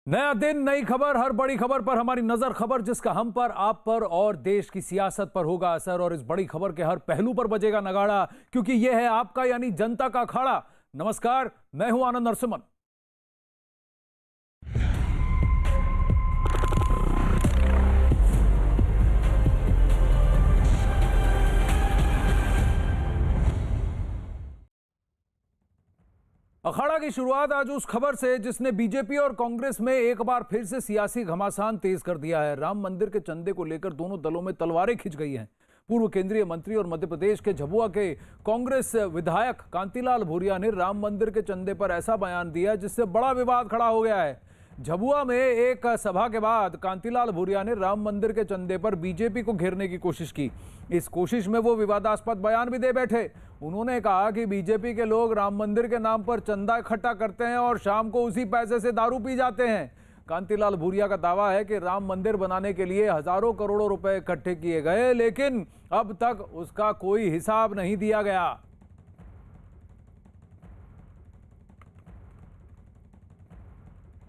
नया दिन, नई खबर, हर बड़ी खबर पर हमारी नजर, खबर जिसका हम पर, आप पर और देश की सियासत पर होगा असर। और इस बड़ी खबर के हर पहलू पर बजेगा नगाड़ा, क्योंकि यह है आपका यानी जनता का अखाड़ा। नमस्कार, मैं हूं आनंद नरसिम्हन। अखाड़ा की शुरुआत आज उस खबर से जिसने बीजेपी और कांग्रेस में एक बार फिर से सियासी घमासान तेज कर दिया है। राम मंदिर के चंदे को लेकर दोनों दलों में तलवारें खिंच गई हैं। पूर्व केंद्रीय मंत्री और मध्य प्रदेश के झाबुआ के कांग्रेस विधायक कांतिलाल भूरिया ने राम मंदिर के चंदे पर ऐसा बयान दिया जिससे बड़ा विवाद खड़ा हो गया है। झाबुआ में एक सभा के बाद कांतिलाल भूरिया ने राम मंदिर के चंदे पर बीजेपी को घेरने की कोशिश की। इस कोशिश में वो विवादास्पद बयान भी दे बैठे। उन्होंने कहा कि बीजेपी के लोग राम मंदिर के नाम पर चंदा इकट्ठा करते हैं और शाम को उसी पैसे से दारू पी जाते हैं। कांतिलाल भूरिया का दावा है कि राम मंदिर बनाने के लिए हजारों करोड़ों रुपए इकट्ठे किए गए, लेकिन अब तक उसका कोई हिसाब नहीं दिया गया।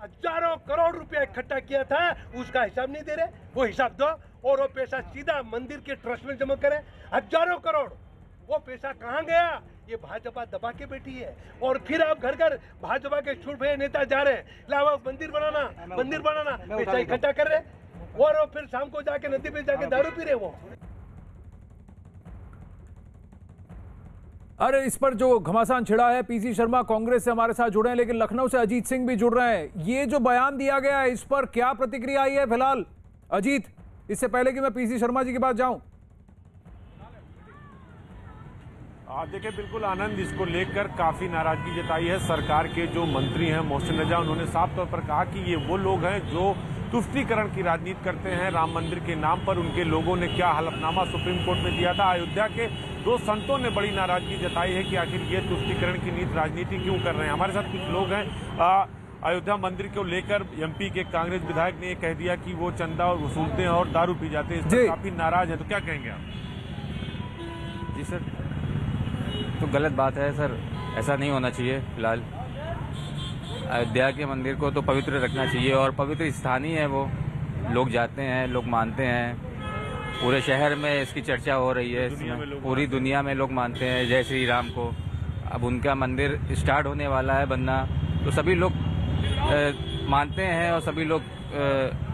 हजारों करोड़ रुपया इकट्ठा किया था, उसका हिसाब नहीं दे रहे। वो हिसाब दो और वो पैसा सीधा मंदिर के ट्रस्ट में जमा करें। हजारों करोड़, वो पैसा कहाँ गया? ये भाजपा दबा के बैठी है। और फिर आप घर घर भाजपा के छुड़भे नेता जा रहे हैं, लावा मंदिर बनाना, पैसा इकट्ठा कर रहे और फिर शाम को जाके नदी पे जाके दारू पी रहे। वो अरे इस पर जो घमासान छिड़ा है, पीसी शर्मा कांग्रेस से हमारे साथ जुड़े हैं, लेकिन लखनऊ से अजीत सिंह भी जुड़ रहे हैं। ये जो बयान दिया गया है, इस पर क्या प्रतिक्रिया आई है फिलहाल अजीत, इससे पहले कि मैं पीसी शर्मा जी के पास जाऊं? देखिए, बिल्कुल आनंद, इसको लेकर काफ़ी नाराजगी जताई है। सरकार के जो मंत्री हैं मोहसिन रजा, उन्होंने साफ तौर पर कहा कि ये वो लोग हैं जो तुष्टीकरण की राजनीति करते हैं। राम मंदिर के नाम पर उनके लोगों ने क्या हलफनामा सुप्रीम कोर्ट में दिया था। अयोध्या के दो संतों ने बड़ी नाराजगी जताई है कि आखिर ये तुष्टीकरण की नीति राजनीति क्यों कर रहे हैं। हमारे साथ कुछ लोग हैं। अयोध्या मंदिर को लेकर एमपी के कांग्रेस विधायक ने ये कह दिया कि वो चंदा वसूलते हैं और दारू पी जाते हैं, इससे काफी नाराज है, तो क्या कहेंगे आप? जी सर, तो गलत बात है सर, ऐसा नहीं होना चाहिए। फिलहाल अयोध्या के मंदिर को तो पवित्र रखना चाहिए और पवित्र स्थान ही है वो। लोग जाते हैं, लोग मानते हैं, पूरे शहर में इसकी चर्चा हो रही है, पूरी दुनिया में लोग मानते हैं जय श्री राम को। अब उनका मंदिर स्टार्ट होने वाला है बनना, तो सभी लोग मानते हैं और सभी लोग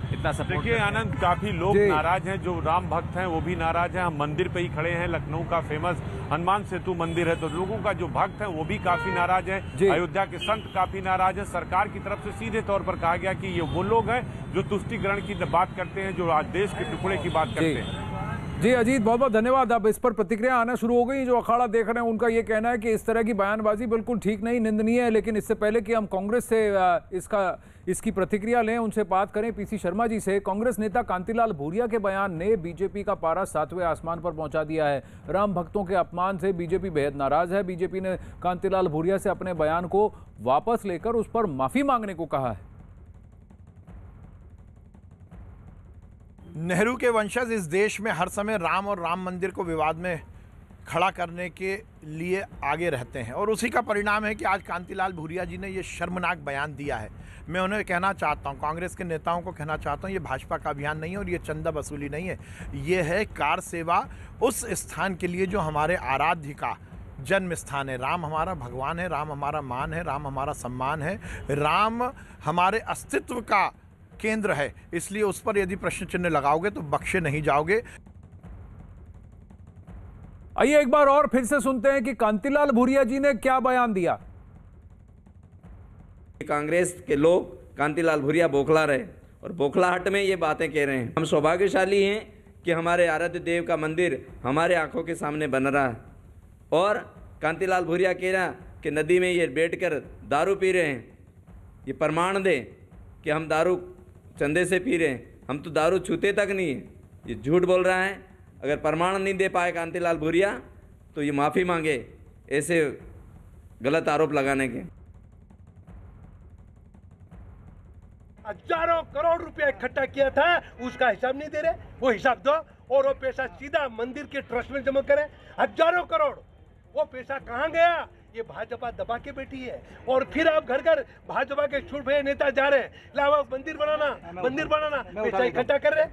इतना सपोर्ट। देखिए आनंद, काफी लोग नाराज हैं, जो राम भक्त हैं वो भी नाराज हैं। हम मंदिर पे ही खड़े हैं, लखनऊ का फेमस हनुमान सेतु मंदिर है, तो लोगों का जो भक्त है वो भी काफी नाराज है। अयोध्या के संत काफी नाराज है। सरकार की तरफ से सीधे तौर पर कहा गया कि ये वो लोग हैं जो तुष्टीकरण की बात करते हैं, जो आज देश के टुकड़े की बात करते हैं। जी अजीत, बहुत बहुत धन्यवाद। अब इस पर प्रतिक्रिया आना शुरू हो गई। जो अखाड़ा देख रहे हैं उनका ये कहना है कि इस तरह की बयानबाजी बिल्कुल ठीक नहीं, निंदनीय है। लेकिन इससे पहले कि हम कांग्रेस से इसकी प्रतिक्रिया लें, उनसे बात करें पीसी शर्मा जी से। कांग्रेस नेता कांतिलाल भूरिया के बयान ने बीजेपी का पारा 7वें आसमान पर पहुंचा दिया है। राम भक्तों के अपमान से बीजेपी बेहद नाराज है। बीजेपी ने कांतिलाल भूरिया से अपने बयान को वापस लेकर उस पर माफी मांगने को कहा है। नेहरू के वंशज इस देश में हर समय राम और राम मंदिर को विवाद में खड़ा करने के लिए आगे रहते हैं और उसी का परिणाम है कि आज कांतिलाल भूरिया जी ने ये शर्मनाक बयान दिया है। मैं उन्हें कहना चाहता हूँ, कांग्रेस के नेताओं को कहना चाहता हूँ, ये भाजपा का अभियान नहीं है और ये चंदा वसूली नहीं है। ये है कार सेवा उस स्थान के लिए जो हमारे आराध्य का जन्म स्थान है। राम हमारा भगवान है, राम हमारा मान है, राम हमारा सम्मान है, राम हमारे अस्तित्व का केंद्र है। इसलिए उस पर यदि प्रश्न चिन्ह लगाओगे तो बख्शे नहीं जाओगे। आइए एक बार और फिर से सुनते हैं कि कांतिलाल भूरिया जी ने क्या बयान दिया। कांग्रेस के लोग कांतिलाल भूरिया बौखला रहे और बौखलाहट में ये बातें कह रहे हैं। हम सौभाग्यशाली हैं कि हमारे आराध्य देव का मंदिर हमारे आंखों के सामने बन रहा है और कांतिलाल भूरिया कह रहा कि नदी में ये बैठकर दारू पी रहे हैं। ये प्रमाण दें कि हम दारू चंदे से पी रहे हैं, हम तो दारू छूते तक नहीं है। ये झूठ बोल रहा है। अगर प्रमाण नहीं दे पाए कांतिलाल भूरिया तो ये माफ़ी मांगे ऐसे गलत आरोप लगाने के। हजारों करोड़ रुपया इकट्ठा किया था, उसका हिसाब नहीं दे रहे। वो हिसाब दो और वो पैसा सीधा मंदिर के ट्रस्ट में जमा करें। हजारों करोड़, वो पैसा कहाँ गया? ये भाजपा दबा के बैठी है। और फिर आप घर घर भाजपा के छुटभुए नेता जा रहे हैं, लाओ मंदिर बनाना पैसा इकट्ठा कर रहे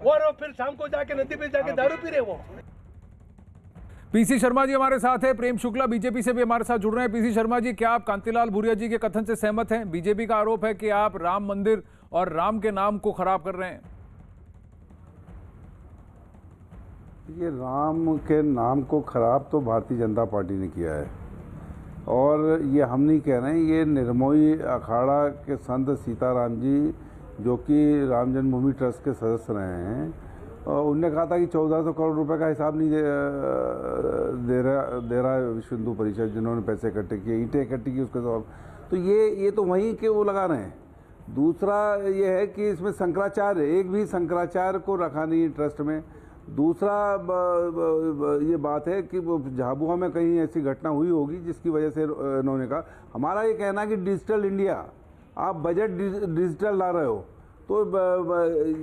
और फिर शाम को जाके नदी पे जाके दारू पी रहे वो। पीसी शर्मा जी हमारे साथ है, प्रेम शुक्ला बीजेपी से भी हमारे साथ जुड़ रहे हैं। पीसी शर्मा जी, क्या आप कांतिलाल भूरिया जी के कथन से सहमत हैं? बीजेपी का आरोप है कि आप राम मंदिर और राम के नाम को खराब कर रहे हैं। ये राम के नाम को खराब तो भारतीय जनता पार्टी ने किया है, और ये हम नहीं कह रहे हैं, ये निर्मोही अखाड़ा के संत सीताराम जी जो कि राम जन्मभूमि ट्रस्ट के सदस्य रहे हैं, उनने कहा था कि 1400 करोड़ रुपए का हिसाब नहीं दे रहा है विश्व हिंदू परिषद, जिन्होंने पैसे इकट्ठे किए, ईंटें इकट्ठी की उसके साथ। तो ये तो वहीं के वो लगा रहे हैं। दूसरा ये है कि इसमें शंकराचार्य, एक भी शंकराचार्य को रखा नहीं ट्रस्ट में। दूसरा ये बात है कि झाबुआ में कहीं ऐसी घटना हुई होगी जिसकी वजह से इन्होंने कहा। हमारा ये कहना है कि डिजिटल इंडिया, आप बजट डिजिटल ला रहे हो तो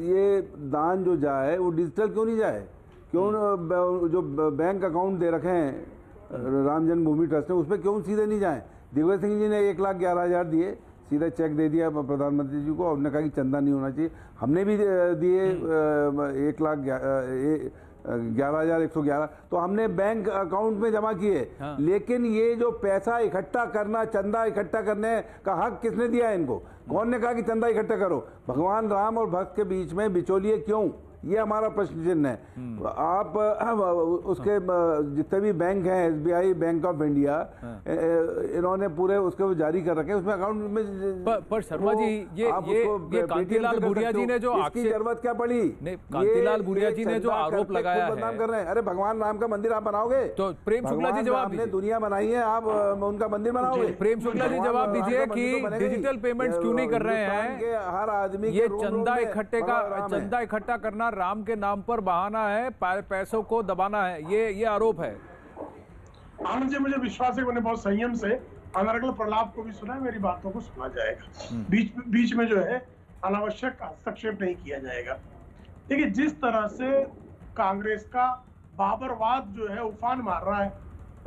ये दान जो जाए वो डिजिटल क्यों नहीं जाए? क्यों जो बैंक अकाउंट दे रखे हैं राम जन्मभूमि ट्रस्ट ने, उसमें क्यों सीधे नहीं जाए? दिग्विजय सिंह जी ने 1,11,000 दिए, सीधा चेक दे दिया प्रधानमंत्री जी को, हमने कहा कि चंदा नहीं होना चाहिए। हमने भी दिए 1,11,111, तो हमने बैंक अकाउंट में जमा किए। हाँ। लेकिन ये जो पैसा इकट्ठा करना, चंदा इकट्ठा करने का हक किसने दिया है इनको? कौन ने कहा कि चंदा इकट्ठा करो? भगवान राम और भक्त के बीच में बिचौलिए क्यों? ये हमारा प्रश्न चिन्ह है। आप उसके जितने भी बैंक हैं, SBI, बैंक ऑफ इंडिया, इन्होंने पूरे उसके जारी कर रखे हैं, उसमें अकाउंट में। पर शर्मा जी, ये कांतिलाल भूरिया जी ने जो इसकी जरूरत क्या पड़ी? कांतिलाल भूरिया जी ने जो आरोप लगाया है, बदनाम कर रहे हैं। अरे भगवान राम का मंदिर आप बनाओगे तो प्रेम शुक्ला जी जवाब दीजिए। दुनिया बनाई है, आप उनका मंदिर बनाओगे? प्रेम शुक्ला जी जवाब दीजिए कि डिजिटल पेमेंट्स क्यों नहीं कर रहे हैं? हर आदमी ये चंदा इकट्ठा करना राम के नाम पर बहाना है, पैसों को दबाना है, ये आरोप है। आनंद जी, मुझे विश्वास है कि बहुत संयम से अनर्गल प्रलाप को भी सुना है, मेरी बातों को सुना जाएगा। बीच में जो है अनावश्यक हस्तक्षेप नहीं किया जाएगा। देखिए, जिस तरह से कांग्रेस का बाबरवाद जो है उफान मार रहा है,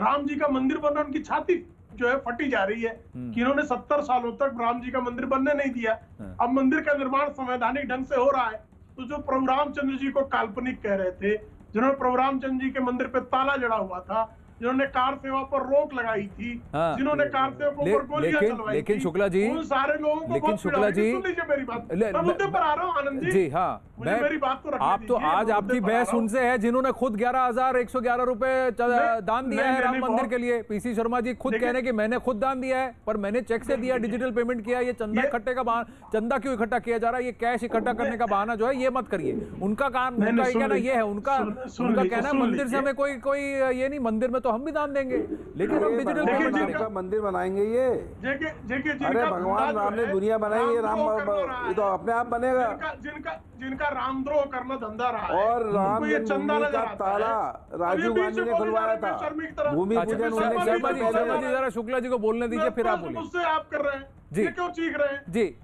राम जी का मंदिर बनना उनकी छाती जो है फटी जा रही है कि इन्होंने 70 सालों तक राम जी का मंदिर बनने नहीं दिया। अब मंदिर का निर्माण संवैधानिक ढंग से हो रहा है, तो जो प्रभु रामचंद्र जी को काल्पनिक कह रहे थे, जिन्होंने प्रभु रामचंद्र जी के मंदिर पे ताला जड़ा हुआ था, जिन्होंने कार सेवा पर रोक लगाई थी, जिन्होंने कार सेवा पर गोलियां चलवाई थी, लेकिन शुक्ला जी, उन सारे लोगों को, लेकिन शुक्ला जी, सुन लीजिए मेरी बात, मैं मुद्दे पर आ रहा हूं आनंद जी। हाँ, मेरी बात को आप तो आज आपकी बहस उनसे है जिन्होंने खुद 11,111 रुपए दान दिया है राम मंदिर के लिए। पीसी शर्मा जी खुद कह रहे हैं कि मैंने खुद दान दिया है, पर मैंने चेक से दिया, डिजिटल पेमेंट किया। ये चंदा इकट्ठे का बहाना, चंदा क्यों इकट्ठा किया जा रहा है? ये कैश इकट्ठा करने का बहाना जो है ये मत करिए। उनका काम, उनका कहना ये है, उनका कहना मंदिर से हमें कोई ये नहीं, मंदिर में तो हम भी दान देंगे, लेकिन हम डिजिटल पेमेंट का मंदिर बनाएंगे। ये अरे भगवान राम ने दुनिया बनाई, ये राम ये तो अपने आप बनेगा। जिनका रामद्रोह करना धंधा रहा है, और राम जन्मभूमि का ताला राजीव गांधी ने खुलवाया था, भूमि पूजन उन्होंने। जरा शुक्ला जी को बोलने दीजिए, फिर आप बोलिए। मुझसे आप कर रहे हैं जी, क्यों चीख रहे हैं जी?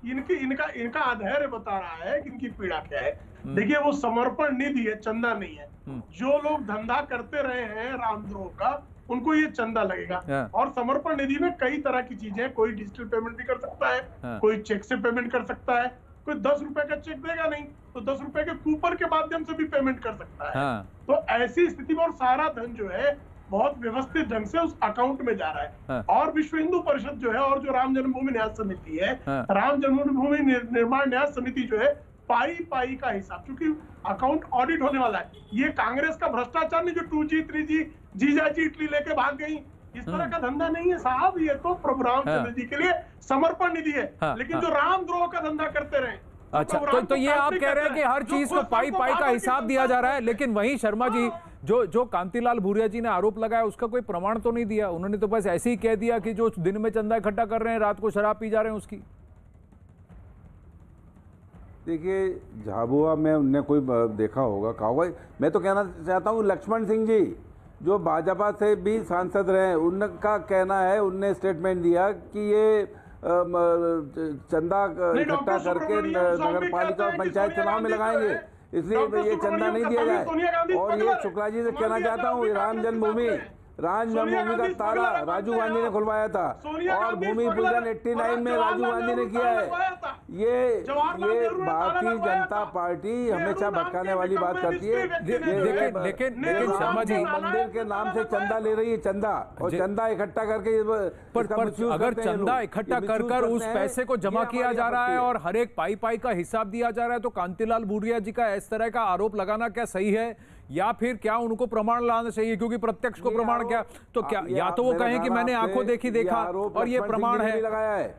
इनका अधैर्य बता रहा है कि इनकी पीड़ा क्या है। देखिए, वो समर्पण निधि है, चंदा नहीं है। जो लोग धंधा करते रहे हैं रामद्रोह का, उनको ये चंदा लगेगा। और समर्पण निधि में कई तरह की चीजें, कोई डिजिटल पेमेंट भी कर सकता है, कोई चेक से पेमेंट कर सकता है, कोई 10 रुपए का चेक देगा नहीं तो 10 रुपए के कूपन के माध्यम से भी पेमेंट कर सकता है। तो ऐसी स्थिति में और सारा धन जो है बहुत व्यवस्थित ढंग से उस अकाउंट में जा रहा है। और विश्व हिंदू परिषद जो है और जो राम जन्मभूमि न्यास समिति है, राम जन्मभूमि निर्माण न्यास समिति जो है, पाई का हिसाब, क्योंकि अकाउंट ऑडिट होने वाला है। ये कांग्रेस का भ्रष्टाचार नहीं जो 2G 3G जीजाजी इटली लेके भाग गई, इस तरह का धंधा नहीं है साहब। ये तो प्रभु रामचंद्र जी के लिए समर्पण निधि है। लेकिन जो रामद्रोह का धंधा करते रहे, अच्छा, तो ये आप कह रहे हैं कि हर चीज को पाई का हिसाब दिया जा रहा है। लेकिन वहीं शर्मा जी, जो कांतिलाल भूरिया जी ने आरोप लगाया उसका कोई प्रमाण तो नहीं दिया। उन्होंने तो बस ऐसे ही कह दिया कि जो दिन में चंदा इकट्ठा कर रहे हैं, रात को शराब पी जा रहे हैं उसकी। देखिए, झाबुआ में उनने कोई देखा होगा, कहा होगा। मैं तो कहना चाहता हूँ लक्ष्मण सिंह जी जो भाजपा से भी सांसद रहे, उनका कहना है, उनने स्टेटमेंट दिया कि ये चंदा इकट्ठा करके नगर पालिका और पंचायत चुनाव में लगाएंगे, इसलिए ये चंदा नहीं दिया जाए। और ये शुक्ला जी से कहना चाहता हूँ, राम जन्मभूमि का ताला राजीव गांधी ने खुलवाया था और भूमि पूजन 89 में राजीव गांधी ने किया है। ये भारतीय जनता पार्टी हमेशा भटकाने वाली बात करती है। लेकिन शर्मा जी, मंदिर के नाम से चंदा ले रही है, चंदा, और चंदा इकट्ठा करके अगर चंदा इकट्ठा कर उस पैसे को जमा किया जा रहा है और हर एक पाई का हिसाब दिया जा रहा है, तो कांतिलाल भूरिया जी का इस तरह का आरोप लगाना क्या सही है, या फिर क्या उनको प्रमाण लाना चाहिए? क्योंकि प्रत्यक्ष को प्रमाण क्या, तो क्या या तो वो कहें कि मैंने आंखों देखी देखा और ये प्रमाण है। लगाया है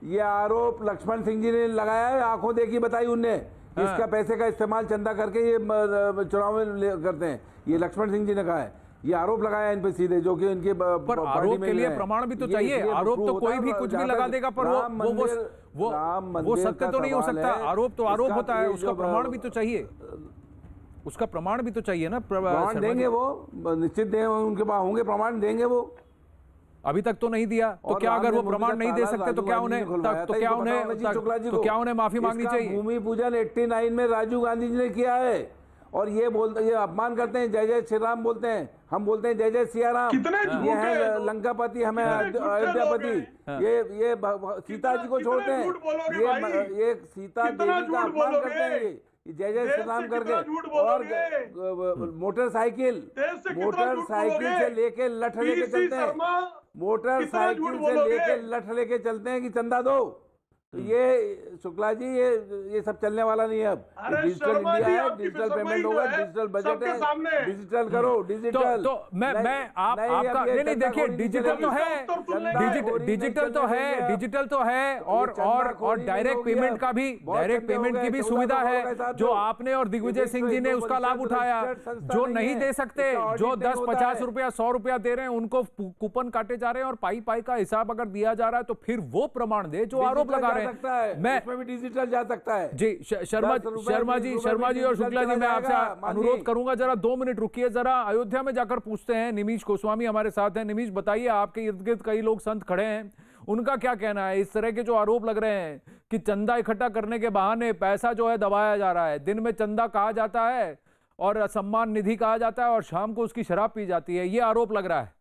ये आरोप लक्ष्मण सिंह जी ने लगाया है, आंखों देखी बताई उनने। इसका पैसे का इस्तेमाल चंदा करके ये चुनाव में करते हैं, ये लक्ष्मण सिंह जी ने कहा है। ये आरोप लगाया इन पे सीधे, जो कि इनके पर आरोप के लिए प्रमाण भी तो चाहिए। आरोप तो कोई भी कुछ भी लगा देगा, पर वो सत्य तो नहीं हो सकता। आरोप तो आरोप होता है, उसका प्रमाण भी तो चाहिए, उसका प्रमाण भी तो चाहिए ना। प्रमाण देंगे वो, निश्चित देंगे, उनके पास होंगे प्रमाण, देंगे वो। अभी तक तो नहीं दिया, तो क्या अगर वो प्रमाण नहीं दे सकते तो क्या उन्हें माफी मांगनी चाहिए? भूमि पूजन 89 में राजीव गांधी जी ने किया है और ये अपमान करते हैं, जय जय श्री राम बोलते हैं, हम बोलते हैं जय जय सिया राम। ये है लंकापति, हमें अयोध्यापति। ये सीता जी को छोड़ते हैं, ये सीता देवी का अपमान करते हैं, ये जय जय श्री राम करके। और मोटरसाइकिल से लेके लठ लेके चलते हैं, मोटरसाइकिल से लेके लठ लेके चलते हैं कि चंदा दो। तो ये शुक्ला जी, ये सब चलने वाला नहीं है। अब डिजिटल इंडिया है, डिजिटल पेमेंट होगा, डिजिटल बजट है, डिजिटल करो, डिजिटल। तो मैं आपका नहीं, देखिए डिजिटल तो है, डिजिटल तो है और डायरेक्ट पेमेंट का भी, डायरेक्ट पेमेंट की भी सुविधा है, जो आपने और दिग्विजय सिंह जी ने उसका लाभ उठाया। जो नहीं दे सकते, जो 10, 50 रुपया, 100 रुपया दे रहे हैं, उनको कूपन काटे जा रहे हैं और पाई का हिसाब अगर दिया जा रहा है, तो फिर वो प्रमाण दे जो आरोप लगा रहे हैं। मैं उसमें भी डिजिटल जा सकता है जी। शर्मा जी और शुक्ला जी, मैं आपसे अनुरोध करूंगा, जरा 2 मिनट रुकिए, जरा अयोध्या में जाकर पूछते हैं। निमीश गोस्वामी हमारे साथ हैं। निमीश, बताइए, आपके इर्द गिर्द कई लोग संत खड़े हैं, उनका क्या कहना है इस तरह के जो आरोप लग रहे हैं कि चंदा इकट्ठा करने के बहाने पैसा जो है दबाया जा रहा है? दिन में चंदा कहा जाता है और सम्मान निधि कहा जाता है और शाम को उसकी शराब पी जाती है, ये आरोप लग रहा है।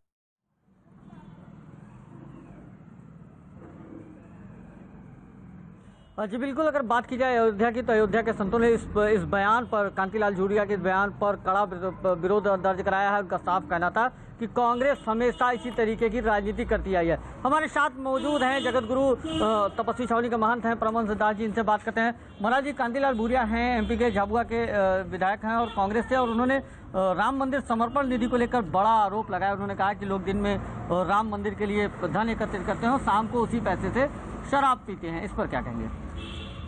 जी बिल्कुल, अगर बात की जाए अयोध्या की, तो अयोध्या के संतों ने इस बयान पर, कांतिलाल भूरिया के बयान पर कड़ा विरोध दर्ज कराया है। उनका साफ कहना था कि कांग्रेस हमेशा इसी तरीके की राजनीति करती आई है। हमारे साथ मौजूद हैं जगत गुरु तपस्वी छावनी के महंत हैं परमहंस दास जी, इनसे बात करते हैं। महाराज जी, कांतिलाल भूरिया हैं एमपी के झाबुआ के विधायक हैं और कांग्रेस से, और उन्होंने राम मंदिर समर्पण निधि को लेकर बड़ा आरोप लगाया। उन्होंने कहा कि लोग दिन में राम मंदिर के लिए धन एकत्रित करते हैं और शाम को उसी पैसे से शराब पीते हैं, इस पर क्या कहेंगे?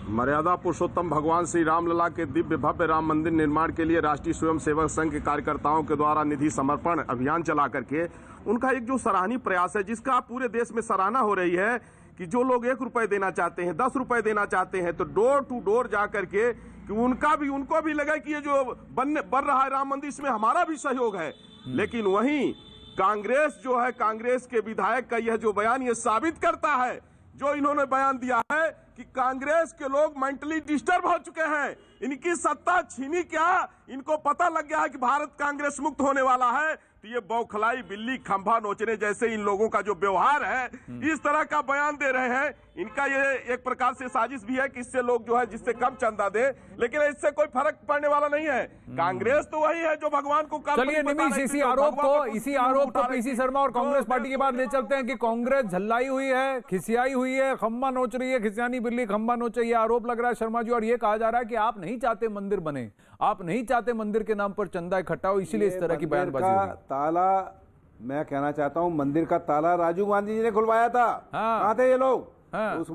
मर्यादा पुरुषोत्तम भगवान श्री रामलला के दिव्य भव्य राम मंदिर निर्माण के लिए राष्ट्रीय स्वयंसेवक संघ के कार्यकर्ताओं के द्वारा निधि समर्पण अभियान चला करके उनका एक जो सराहनीय प्रयास है, जिसका पूरे देश में सराहना हो रही है, कि जो लोग 1 रुपए देना चाहते हैं, 10 रुपए देना चाहते हैं, तो डोर टू डोर जा करके कि उनको भी लगा कि ये जो बन रहा है राम मंदिर, इसमें हमारा भी सहयोग है। लेकिन वहीं कांग्रेस जो है, कांग्रेस के विधायक का यह जो बयान, ये साबित करता है, जो इन्होंने बयान दिया है, कि कांग्रेस के लोग मेंटली डिस्टर्ब हो चुके हैं। इनकी सत्ता छीनी क्या, इनको पता लग गया है कि भारत कांग्रेस मुक्त होने वाला है। तो ये बौखलाई बिल्ली खंभा नोचने जैसे इन लोगों का जो व्यवहार है, इस तरह का बयान दे रहे हैं। इनका ये एक प्रकार से साजिश भी है कि इससे लोग जो है जिससे कम चंदा दे, लेकिन इससे कोई फर्क पड़ने वाला नहीं है। कांग्रेस तो वही है जो भगवान को चलिए निमीश, इसी आरोप को पीसी शर्मा और कांग्रेस पार्टी के बाद ले चलते हैं कि कांग्रेस झल्लाई हुई है, खिसियाई हुई है, खंभा नोच रही है, खिसियानी बिल्ली खंभा नोचे, ये आरोप लग रहा है शर्मा जी। और ये कहा जा रहा है कि आप नहीं चाहते मंदिर बने, आप नहीं चाहते मंदिर के नाम पर चंदा इकट्ठा हो, इसीलिए इस तरह की बयानबाजी। ताला, मैं कहना चाहता हूं, मंदिर का ताला राजीव गांधी जी ने खुलवाया था। कहां थे ये लोग? उस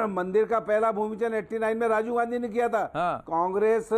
मंदिर का पहला भूमिपूजन 89 में राजीव गांधी ने किया था। कांग्रेस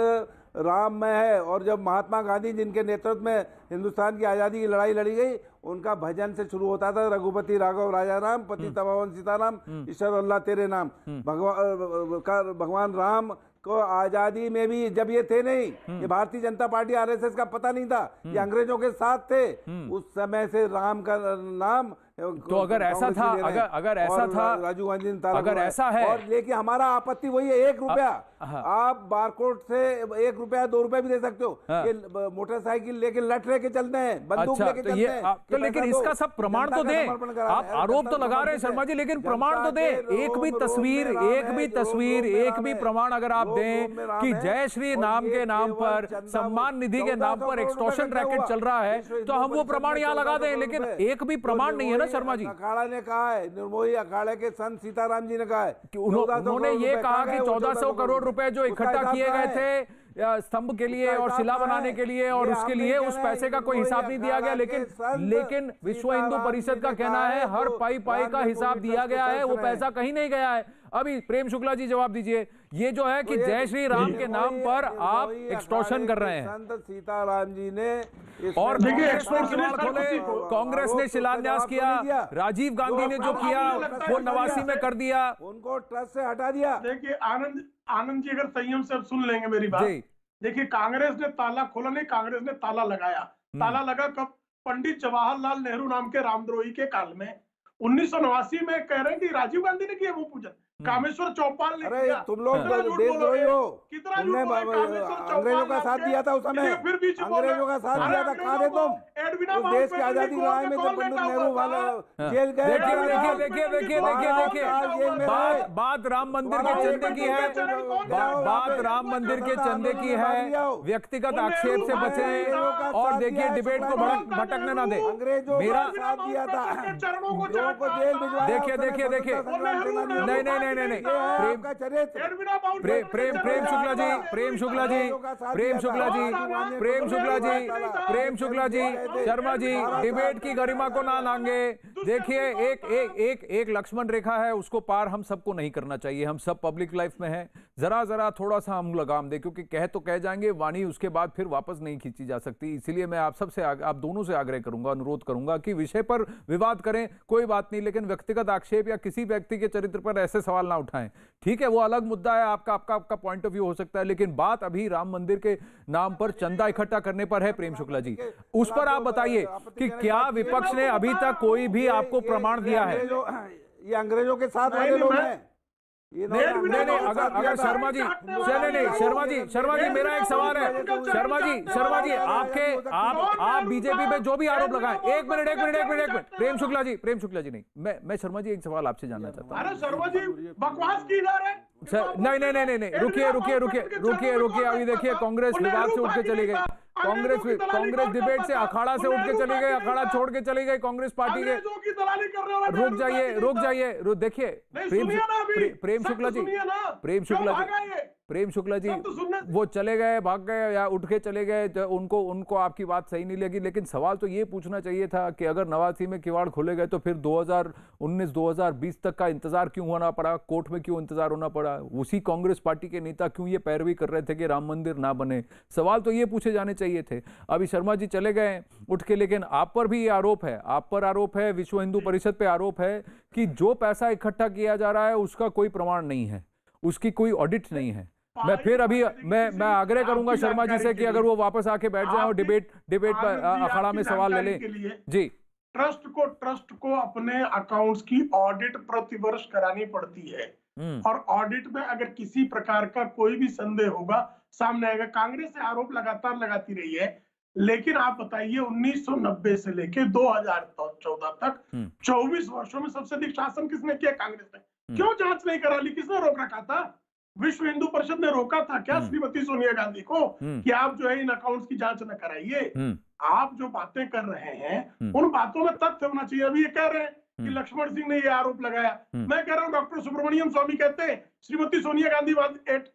राम में है, और जब महात्मा गांधी जिनके नेतृत्व में हिंदुस्तान की आजादी की लड़ाई लड़ी गई, उनका भजन से शुरू होता था, रघुपति राघव राजा राम, पतित पावन सीताराम, ईश्वर अल्लाह तेरे नाम। भगवान राम को आजादी में भी जब ये थे नहीं, ये भारतीय जनता पार्टी आरएसएस का पता नहीं था, ये अंग्रेजों के साथ थे, उस समय से राम का नाम। तो अगर ऐसा था, अगर ऐसा था, राजीव गांधी ने अगर ऐसा है, और लेकिन हमारा आपत्ति वही है, 1 रुपया आप बारकोड से 1 रुपया 2 रुपया भी दे सकते हो। ये मोटरसाइकिल लेके लठ लेके लेके चलते हैं, बंदूक अच्छा, लेके तो चलते ये हैं। तो लेकिन इसका सब प्रमाण तो दें। आप आरोप तो लगा रहे हैं शर्मा जी, लेकिन प्रमाण तो दें। एक भी तस्वीर, एक भी प्रमाण अगर आप दें कि जय श्री नाम के नाम पर, सम्मान निधि के नाम पर एक्सटॉर्शन रैकेट चल रहा है, तो हम वो प्रमाण यहाँ लगा दें। लेकिन एक भी प्रमाण नहीं है ना शर्मा जी। अखाड़ा ने कहा है, निर्मोही अखाड़े के संत सीताराम जी ने कहा है कि उन्होंने ये कहा कि 1400 करोड़ रुपए जो इकट्ठा किए गए थे स्तंभ के लिए और शिला बनाने के लिए, और उसके लिए उस पैसे का कोई हिसाब नहीं दिया गया। लेकिन विश्व हिंदू परिषद का कहना है हर पाई का हिसाब दिया गया है, वो पैसा कहीं नहीं गया है। अभी प्रेम शुक्ला जी जवाब दीजिए, ये जो है कि जय श्री राम के नाम पर आप एक्सटॉर्शन कर रहे हैं। संत सीताराम जी ने और कांग्रेस ने शिलान्यास किया, राजीव गांधी ने जो किया वो 89 में कर दिया, उनको ट्रस्ट से हटा दिया। देखिए आनंद जी अगर संयम से अब सुन लेंगे मेरी बात। देखिए कांग्रेस ने ताला खोला नहीं, कांग्रेस ने ताला लगाया। ताला लगा कब? पंडित जवाहरलाल नेहरू नाम के रामद्रोही के काल में 1989 में। कह रहे हैं कि राजीव गांधी ने किया वो पूजन, कामेश्वर चौपाल ने किया। तुम लोग देशद्रोही हो, तुमने अंग्रेजों का साथ दिया था उस समय, फिर बीच अंग्रेजों का साथ दिया था। कहाँ थे तुम? उस देश की आजादी लड़ाई में जब पंडित नेहरू वाला जेल गए। देखिए बात राम मंदिर के चंदे की है, बात राम मंदिर के चंदे की है। व्यक्तिगत आक्षेप से बचें और देखिए डिबेट को भटकने ना दे। मेरा साथ दिया था, देखिए नहीं प्रेम शुक्ला जी शर्मा जी डिबेट की गरिमा को ना लांगे। देखिए एक लक्ष्मण रेखा है, उसको पार हम सबको नहीं करना चाहिए। हम सब पब्लिक लाइफ में हैं, जरा थोड़ा सा हम लगाम दे, क्योंकि तो कह जाएंगे वाणी, उसके बाद फिर वापस नहीं खींची जा सकती। इसीलिए मैं आप दोनों से आग्रह करूंगा, अनुरोध करूंगा कि विषय पर विवाद करें, कोई बात नहीं, लेकिन व्यक्तिगत आक्षेप या किसी व्यक्ति के चरित्र पर ऐसे सवाल ना उठाएं। ठीक है, वो अलग मुद्दा है, आपका पॉइंट ऑफ व्यू हो सकता है, लेकिन बात अभी राम मंदिर के नाम पर चंदा इकट्ठा करने पर है। प्रेम शुक्ला जी, उस पर आप बताइए कि क्या विपक्ष ने अभी तक कोई भी आपको प्रमाण दिया है? ये अंग्रेजों के साथ वाले लोग हैं। नहीं, अगर शर्मा जी मेरा एक सवाल है। शर्मा जी आप बीजेपी में जो भी आरोप लगाएं, एक मिनट प्रेम शुक्ला जी नहीं, मैं शर्मा जी एक सवाल आपसे जानना चाहता हूं। अरे शर्मा जी बकवास की जा रहे हैं। नहीं, रुकिए। अभी देखिए कांग्रेस विवाद से उठ के चली गई, कांग्रेस डिबेट से अखाड़ा से उठ के चली गई, अखाड़ा छोड़ के चली गई कांग्रेस पार्टी के। रुक जाइए, देखिए प्रेम शुक्ला जी वो चले गए, भाग गए या उठ के चले गए, उनको आपकी बात सही नहीं लगी। लेकिन सवाल तो ये पूछना चाहिए था कि अगर 89 में किवाड़ खोले गए तो फिर 2019-2020 तक का इंतजार क्यों होना पड़ा, कोर्ट में क्यों इंतजार होना पड़ा? उसी कांग्रेस पार्टी के नेता क्यों ये पैरवी कर रहे थे कि राम मंदिर ना बने? सवाल तो ये पूछे जाने चाहिए थे। अभी शर्मा जी चले गए उठ के, लेकिन आप पर भी ये आरोप है, आप पर आरोप है, विश्व हिंदू परिषद पे आरोप है कि जो पैसा इकट्ठा किया जा रहा है उसका कोई प्रमाण नहीं है, उसकी कोई ऑडिट नहीं है। मैं फिर अभी मैं आग्रह करूंगा शर्मा जी से कि अगर वो वापस आके बैठ जाए और डिबेट पर अखाड़ा में सवाल ले लें। जी, ट्रस्ट को अपने अकाउंट्स की ऑडिट प्रतिवर्ष करानी पड़ती है, और ऑडिट में अगर किसी प्रकार का कोई भी संदेह होगा सामने आएगा। कांग्रेस से आरोप लगातार लगाती रही है, लेकिन आप बताइए 1990 से लेके 2014 तक 24 वर्षों में सबसे अधिक शासन किसने किया? कांग्रेस ने। क्यों जांच नहीं करा ली? किसने रोक रखा था? विश्व हिंदू परिषद ने रोका था क्या श्रीमती सोनिया गांधी को कि आप जो है इन अकाउंट्स की जांच न कराइए? आप जो बातें कर रहे हैं उन बातों में तथ्य होना चाहिए। अभी ये कह रहे हैं कि लक्ष्मण सिंह ने ये आरोप लगाया, मैं कह रहा हूं डॉक्टर सुब्रमण्यम स्वामी कहते हैं श्रीमती सोनिया गांधी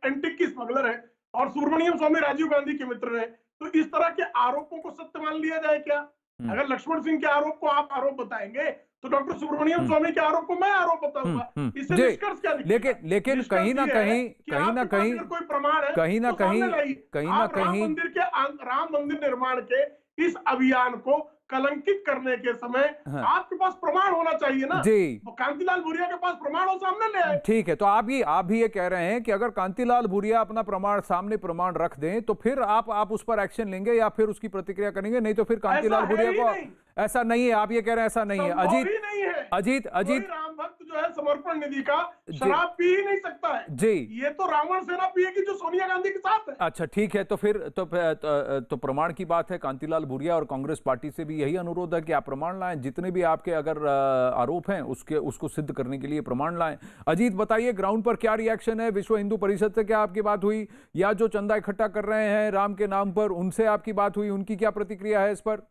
एंटिक की स्मगलर है और सुब्रमण्यम स्वामी राजीव गांधी के मित्र है। तो इस तरह के आरोपों को सत्य मान लिया जाए क्या? अगर लक्ष्मण सिंह के आरोप को आप आरोप बताएंगे तो डॉक्टर सुब्रमण्यम स्वामी के आरोप को मैं आरोप बताऊंगा। इससे निष्कर्ष क्या निकलेगा? लेकिन कहीं ना कहीं कोई प्रमाण है, कहीं ना कहीं राम मंदिर निर्माण के इस अभियान को कलंकित करने के समय आपके पास प्रमाण होना चाहिए ना जी। कांतिलाल भूरिया के पास प्रमाण हो, सामने ले आए। ठीक है, तो आप भी ये कह रहे हैं कि अगर कांतिलाल भूरिया अपना प्रमाण रख दें तो फिर आप उस पर एक्शन लेंगे या फिर उसकी प्रतिक्रिया करेंगे, नहीं तो फिर कांतिलाल भूरिया को ऐसा नहीं है। आप ये कह रहे हैं ऐसा नहीं है। अजीत जो है समर्पण निधि का शराब पी ही नहीं सकता है जी। ये तो रावण सेना पिएगी जो सोनिया गांधी के साथ है। अच्छा ठीक है, तो फिर तो प्रमाण की बात है। कांतिलाल भूरिया और कांग्रेस पार्टी से भी यही अनुरोध है कि आप प्रमाण लाएं, जितने भी आपके अगर आरोप हैं उसको सिद्ध करने के लिए प्रमाण लाएं। अजीत बताइए, ग्राउंड पर क्या रिएक्शन है? विश्व हिंदू परिषद से क्या आपकी बात हुई, या जो चंदा इकट्ठा कर रहे हैं राम के नाम पर उनसे आपकी बात हुई, उनकी क्या प्रतिक्रिया है इस पर?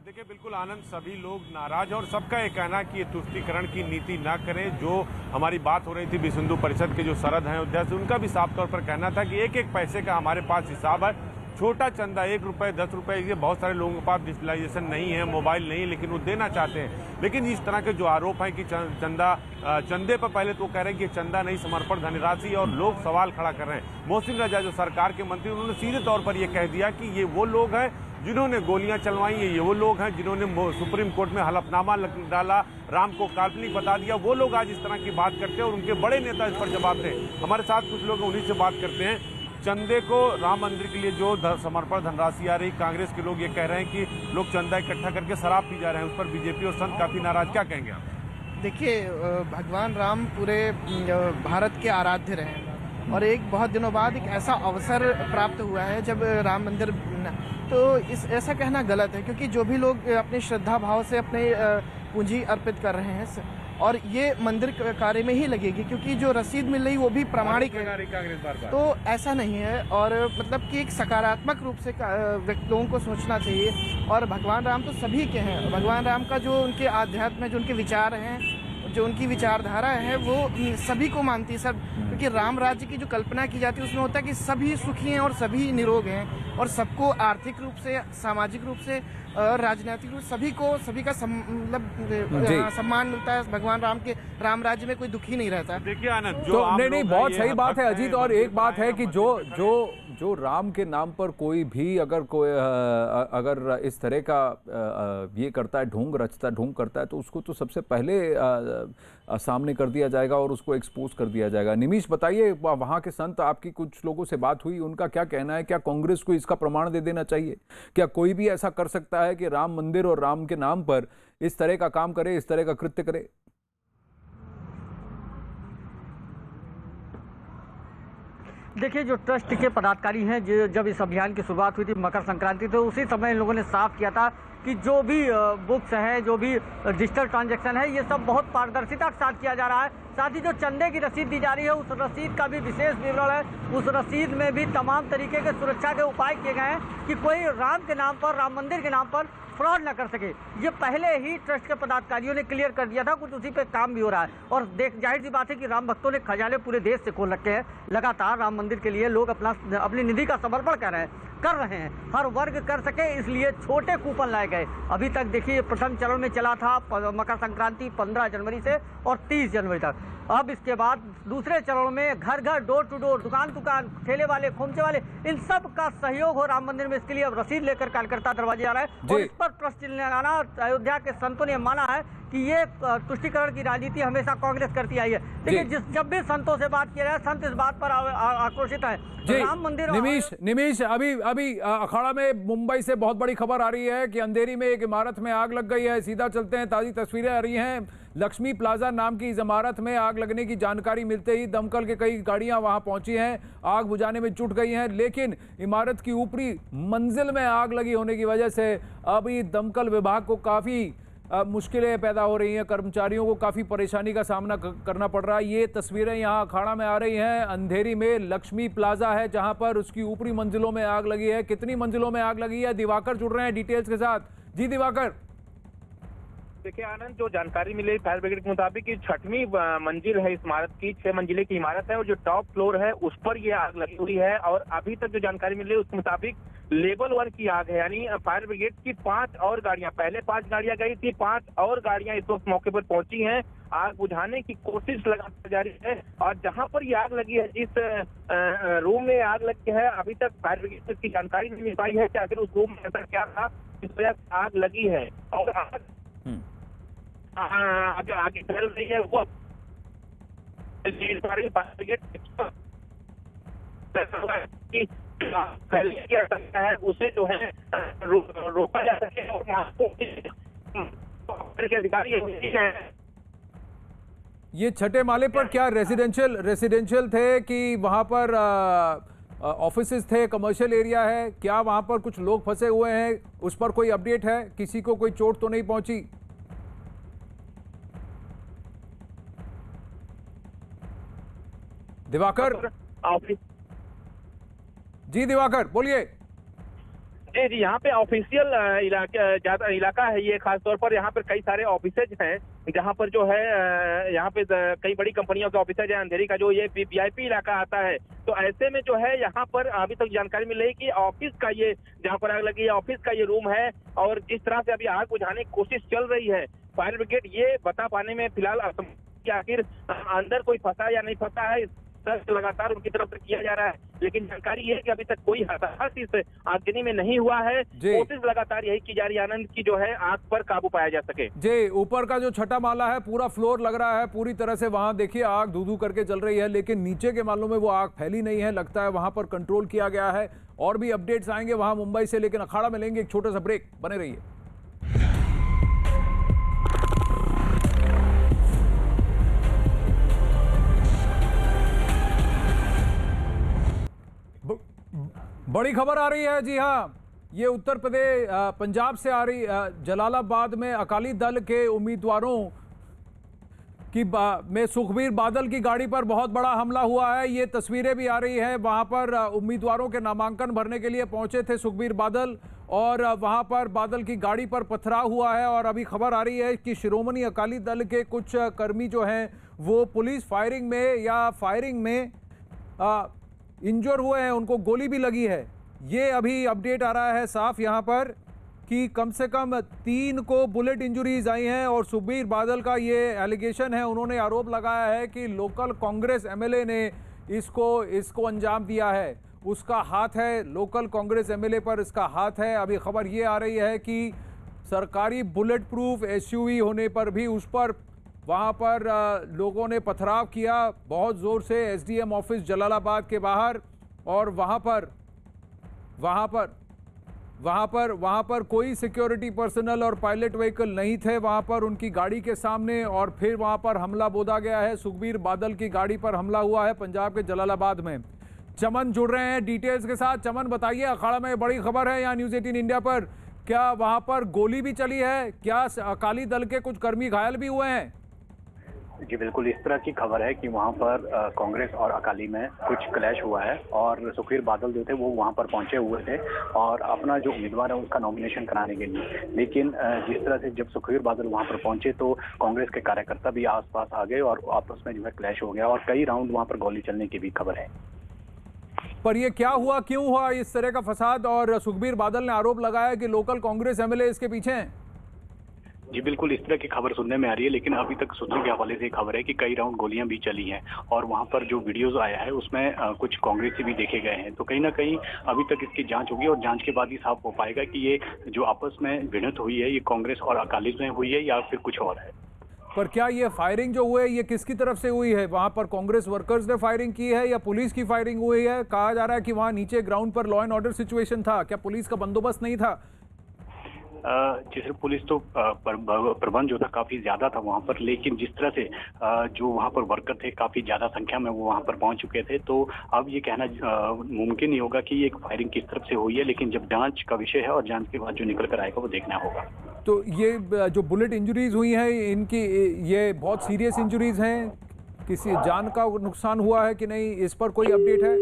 देखिए बिल्कुल आनंद, सभी लोग नाराज और सबका ये कहना कि ये तुष्टीकरण की नीति ना करें। जो हमारी बात हो रही थी विश्व हिंदू परिषद के जो सरद हैं अयोध्या से, उनका भी साफ तौर पर कहना था कि एक एक पैसे का हमारे पास हिसाब है। छोटा चंदा 1 रुपये 10 रुपये, ये बहुत सारे लोगों के पास डिजिटलाइजेशन नहीं है, मोबाइल नहीं, लेकिन वो देना चाहते हैं। लेकिन इस तरह के जो आरोप हैं कि चंदे पर पहले तो वो कह रहे हैं कि चंदा नहीं, समर्पण धनराशि, और लोग सवाल खड़ा कर रहे हैं। मोहसिन रजा जो सरकार के मंत्री, उन्होंने सीधे तौर पर यह कह दिया कि ये वो लोग हैं जिन्होंने गोलियां चलवाई हैं, ये वो लोग हैं जिन्होंने सुप्रीम कोर्ट में हलफनामा डाला, राम को काल्पनिक बता दिया। वो लोग आज इस तरह की बात करते हैं और उनके बड़े नेता इस पर जवाब दें। हमारे साथ कुछ लोग उन्हीं से बात करते हैं। चंदे को राम मंदिर के लिए जो समर्पण धनराशि आ रही, कांग्रेस के लोग ये कह रहे हैं कि लोग चंदा इकट्ठा करके शराब पी जा रहे हैं, उस पर बीजेपी और संत काफी नाराज। क्या कहेंगे आप? देखिए, भगवान राम पूरे भारत के आराध्य रहे और एक बहुत दिनों बाद एक ऐसा अवसर प्राप्त हुआ है जब राम मंदिर, तो ऐसा कहना गलत है, क्योंकि जो भी लोग अपने श्रद्धा भाव से अपने पूंजी अर्पित कर रहे हैं और ये मंदिर कार्य में ही लगेगी, क्योंकि जो रसीद मिल रही वो भी प्रमाणिक है। तो ऐसा नहीं है, और मतलब कि एक सकारात्मक रूप से लोगों को सोचना चाहिए। और भगवान राम तो सभी के हैं, भगवान राम का जो उनके आध्यात्म, जो उनके विचार हैं, जो उनकी विचारधारा है, वो सभी को मानती है सब। क्योंकि राम राज्य की जो कल्पना की जाती है उसमें होता है कि सभी सुखी हैं और सभी निरोग हैं और सबको आर्थिक रूप से, सामाजिक रूप से, राजनीतिक रूप से सभी का मतलब सम्मान मिलता है। भगवान राम के राम राज्य में कोई दुखी नहीं रहता। देखिए आनंद, जो नहीं बहुत सही बात है अजीत। और एक बात है कि जो राम के नाम पर कोई भी अगर इस तरह का ये करता है, ढोंग करता है, तो उसको तो सबसे पहले सामने कर दिया जाएगा और उसको एक्सपोज कर दिया जाएगा। निमीश बताइए, वहाँ के संत, आपकी कुछ लोगों से बात हुई, उनका क्या कहना है? क्या कांग्रेस को इसका प्रमाण दे देना चाहिए? क्या कोई भी ऐसा कर सकता है कि राम मंदिर और राम के नाम पर इस तरह का काम करे, इस तरह का कृत्य करे? देखिए, जो ट्रस्ट के पदाधिकारी हैं, जब इस अभियान की शुरुआत हुई थी मकर संक्रांति, तो उसी समय इन लोगों ने साफ किया था कि जो भी बुक्स हैं, जो भी डिजिटल ट्रांजैक्शन है, ये सब बहुत पारदर्शिता के साथ किया जा रहा है। साथ ही जो चंदे की रसीद दी जा रही है, उस रसीद का भी विशेष विवरण है। उस रसीद में भी तमाम तरीके के सुरक्षा के उपाय किए गए हैं कि कोई राम के नाम पर, राम मंदिर के नाम पर फ्रॉड न कर सके। ये पहले ही ट्रस्ट के पदाधिकारियों ने क्लियर कर दिया था, कुछ उसी पे काम भी हो रहा है। और जाहिर सी बात है कि राम भक्तों ने खजाने पूरे देश से खोल रखे हैं। लगातार राम मंदिर के लिए लोग अपनी निधि का समर्पण कर रहे हैं। हर वर्ग कर सके, इसलिए छोटे कूपन लाए गए। अभी तक देखिए, प्रथम चरण में चला था मकर संक्रांति 15 जनवरी से और 30 जनवरी तक। अब इसके बाद दूसरे चरण में घर घर, डोर टू डोर, दुकान, ठेले वाले, खोमचे वाले, इन सब का सहयोग हो राम मंदिर में। इसके लिए अब रसीद लेकर कार्यकर्ता दरवाजे आ रहा है और इस पर प्रश्न लगाना अयोध्या के संतों ने माना है कि ये तुष्टीकरण की राजनीति हमेशा कांग्रेस करती आई है। देखिए, जब भी संतों से बात किया जाए, संत इस बात पर आक्रोशित है। राम मंदिर, निमीश, अभी अखाड़ा में मुंबई से बहुत बड़ी खबर आ रही है कि अंधेरी में एक इमारत में आग लग गई है। सीधा चलते हैं, ताजी तस्वीरें आ रही हैं। लक्ष्मी प्लाजा नाम की इस इमारत में आग लगने की जानकारी मिलते ही दमकल के कई गाड़ियां वहां पहुंची हैं, आग बुझाने में जुट गई हैं। लेकिन इमारत की ऊपरी मंजिल में आग लगी होने की वजह से अभी दमकल विभाग को काफी मुश्किलें पैदा हो रही हैं, कर्मचारियों को काफ़ी परेशानी का सामना करना पड़ रहा है। ये तस्वीरें यहाँ अखाड़ा में आ रही हैं। अंधेरी में लक्ष्मी प्लाजा है जहाँ पर उसकी ऊपरी मंजिलों में आग लगी है। कितनी मंजिलों में आग लगी है? दिवाकर जुड़ रहे हैं डिटेल्स के साथ। जी दिवाकर। देखिए आनंद, जो जानकारी मिली फायर ब्रिगेड के मुताबिक कि 6वीं मंजिल है इस इमारत की, 6 मंजिले की इमारत है और जो टॉप फ्लोर है उस पर ये आग लगी हुई है। और अभी तक जो जानकारी मिली उसके मुताबिक लेवल 1 की आग है, यानी फायर ब्रिगेड की 5 और गाड़ियां, पहले 5 गाड़ियां गई थी, 5 और गाड़ियां इस वक्त मौके पर पहुंची हैं। आग बुझाने की कोशिश लगातार जारी है। और जहां पर ये आग लगी है, जिस रूम में आग लगी है, अभी तक फायर ब्रिगेड की जानकारी नहीं मिल पाई है कि आखिर उस रूम में ऐसा क्या था जिस वजह से आग लगी है। और आगे फैल रही है वो फैलने की आशंका है, उसे जो है रोका जा सके और के अधिकारी हैं। ये छठे माले पर क्या रेसिडेंशियल थे कि वहां पर ऑफिसेज थे, कमर्शियल एरिया है, क्या वहां पर कुछ लोग फंसे हुए हैं, उस पर कोई अपडेट है? किसी को कोई चोट तो नहीं पहुंची? दिवाकर जी, दिवाकर बोलिए। जी जी, यहाँ पे ऑफिशियल इलाका है ये, खास तौर पर यहाँ पर कई सारे ऑफिसेज हैं जहाँ पर जो है यहाँ पे कई बड़ी कंपनियों के ऑफिसेज हैं। अंधेरी का जो ये वीआईपी इलाका आता है, तो ऐसे में जो है यहाँ पर अभी तक जानकारी मिल रही कि ऑफिस का ये, जहाँ पर आग लगी है ऑफिस का ये रूम है, और जिस तरह से अभी आग बुझाने की कोशिश चल रही है फायर ब्रिगेड, ये बता पाने में फिलहाल असमर्थ कि आखिर अंदर कोई फंसा या नहीं फंसा है। सर्च लगातार उनकी तरफ से किया जा रहा है, लेकिन जानकारी ये है कि अभी तक कोई हताहत इस आगजनी में नहीं हुआ है। कोशिश लगातार यही की जा रही है आनंद की जो है आग पर काबू पाया जा सके। जी, ऊपर का जो छठा माला है पूरा फ्लोर लग रहा है पूरी तरह से, वहां देखिए आग धू धू करके चल रही है, लेकिन नीचे के मालों में वो आग फैली नहीं है, लगता है वहां पर कंट्रोल किया गया है। और भी अपडेट्स आएंगे वहां मुंबई से, लेकिन अखाड़ा में लेंगे एक छोटा सा ब्रेक, बने रहिए। बड़ी खबर आ रही है, जी हाँ, ये उत्तर प्रदेश पंजाब से आ रही। जलालाबाद में अकाली दल के उम्मीदवारों की में सुखबीर बादल की गाड़ी पर बहुत बड़ा हमला हुआ है। ये तस्वीरें भी आ रही है, वहां पर उम्मीदवारों के नामांकन भरने के लिए पहुंचे थे सुखबीर बादल, और वहां पर बादल की गाड़ी पर पथराव हुआ है। और अभी खबर आ रही है कि शिरोमणि अकाली दल के कुछ कर्मी जो हैं वो पुलिस फायरिंग में या फायरिंग में इंजर हुए हैं, उनको गोली भी लगी है। ये अभी अपडेट आ रहा है साफ यहाँ पर कि कम से कम 3 को बुलेट इंजरीज आई हैं। और सुखबीर बादल का ये एलिगेशन है, उन्होंने आरोप लगाया है कि लोकल कांग्रेस एमएलए ने इसको अंजाम दिया है, उसका हाथ है, लोकल कांग्रेस एमएलए पर इसका हाथ है। अभी खबर ये आ रही है कि सरकारी बुलेट प्रूफ एसयूवी होने पर भी उस पर वहाँ पर लोगों ने पथराव किया बहुत ज़ोर से एसडीएम ऑफिस जलालाबाद के बाहर। और वहाँ पर कोई सिक्योरिटी पर्सनल और पायलट व्हीकल नहीं थे वहाँ पर उनकी गाड़ी के सामने। और फिर वहाँ पर हमला बोधा गया है, सुखबीर बादल की गाड़ी पर हमला हुआ है पंजाब के जलालाबाद में। चमन जुड़ रहे हैं डिटेल्स के साथ। चमन बताइए, अखाड़ा में बड़ी खबर है यहाँ न्यूज़ 18 इंडिया पर, क्या वहाँ पर गोली भी चली है, क्या अकाली दल के कुछ कर्मी घायल भी हुए हैं? जी बिल्कुल, इस तरह की खबर है कि वहाँ पर कांग्रेस और अकाली में कुछ क्लैश हुआ है, और सुखबीर बादल जो थे वो वहाँ पर पहुंचे हुए थे और अपना जो उम्मीदवार है उसका नॉमिनेशन कराने के लिए। लेकिन जिस तरह से जब सुखबीर बादल वहाँ पर पहुंचे तो कांग्रेस के कार्यकर्ता भी आसपास आ गए और आपस में जो है क्लैश हो गया, और कई राउंड वहाँ पर गोली चलने की भी खबर है। पर ये क्या हुआ, क्यों हुआ इस तरह का फसाद? और सुखबीर बादल ने आरोप लगाया कि लोकल कांग्रेस एमएलए इसके पीछे हैं। जी बिल्कुल, इस तरह की खबर सुनने में आ रही है, लेकिन अभी तक सूत्रों के हवाले से खबर है कि कई राउंड गोलियां भी चली हैं, और वहां पर जो वीडियोस आया है उसमें कुछ कांग्रेसी भी देखे गए हैं। तो कहीं ना कहीं अभी तक इसकी जांच होगी, और जांच के बाद ही साफ हो पाएगा कि ये जो आपस में भिड़ंत हुई है ये कांग्रेस और अकाली में हुई है या फिर कुछ और है। पर क्या ये फायरिंग जो हुई है ये किसकी तरफ से हुई है? वहां पर कांग्रेस वर्कर्स ने फायरिंग की है या पुलिस की फायरिंग हुई है? कहा जा रहा है कि वहां नीचे ग्राउंड पर लॉ एंड ऑर्डर सिचुएशन था, क्या पुलिस का बंदोबस्त नहीं था? जैसे पुलिस तो प्रबंध जो था काफी ज्यादा था वहां पर, लेकिन जिस तरह से जो वहां पर वर्कर थे काफी ज्यादा संख्या में वो वहां पर पहुंच चुके थे, तो अब ये कहना मुमकिन नहीं होगा कि ये एक फायरिंग किस तरफ से हुई है, लेकिन जब जांच का विषय है और जांच के बाद जो निकल कर आएगा वो देखना होगा। तो ये जो बुलेट इंजरीज हुई हैं इनकी ये बहुत सीरियस इंजरीज हैं, किसी जान का नुकसान हुआ है कि नहीं, इस पर कोई अपडेट है?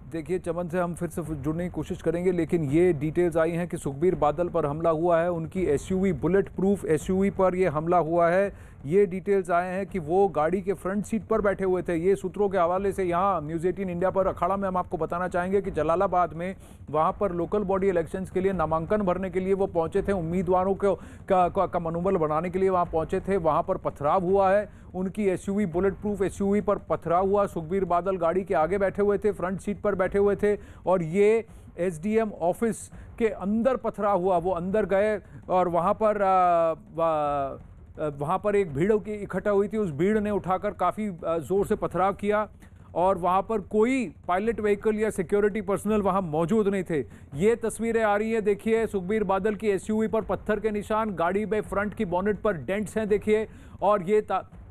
देखिए, चमन से हम फिर से जुड़ने की कोशिश करेंगे, लेकिन ये डिटेल्स आई हैं कि सुखबीर बादल पर हमला हुआ है, उनकी एसयूवी बुलेट प्रूफ एसयूवी पर ये हमला हुआ है। ये डिटेल्स आए हैं कि वो गाड़ी के फ्रंट सीट पर बैठे हुए थे। ये सूत्रों के हवाले से यहाँ न्यूज़ 18 इंडिया पर अखाड़ा में हम आपको बताना चाहेंगे कि जलालाबाद में वहाँ पर लोकल बॉडी इलेक्शंस के लिए नामांकन भरने के लिए वो पहुँचे थे, उम्मीदवारों का मनोबल बढ़ाने के लिए वहाँ पहुँचे थे। वहाँ पर पथराव हुआ है, उनकी एसयूवी बुलेट प्रूफ एसयूवी पर पथराव हुआ। सुखबीर बादल गाड़ी के आगे बैठे हुए थे, फ्रंट सीट पर बैठे हुए थे, और ये एसडीएम ऑफिस के अंदर पथराव हुआ। वो अंदर गए और वहाँ पर एक भीड़ की इकट्ठा हुई थी, उस भीड़ ने उठाकर काफ़ी ज़ोर से पथराव किया। और वहां पर कोई पायलट व्हीकल या सिक्योरिटी पर्सनल वहां मौजूद नहीं थे। ये तस्वीरें आ रही हैं, देखिए सुखबीर बादल की एसयूवी पर पत्थर के निशान, गाड़ी में फ्रंट की बोनेट पर डेंट्स हैं देखिए। और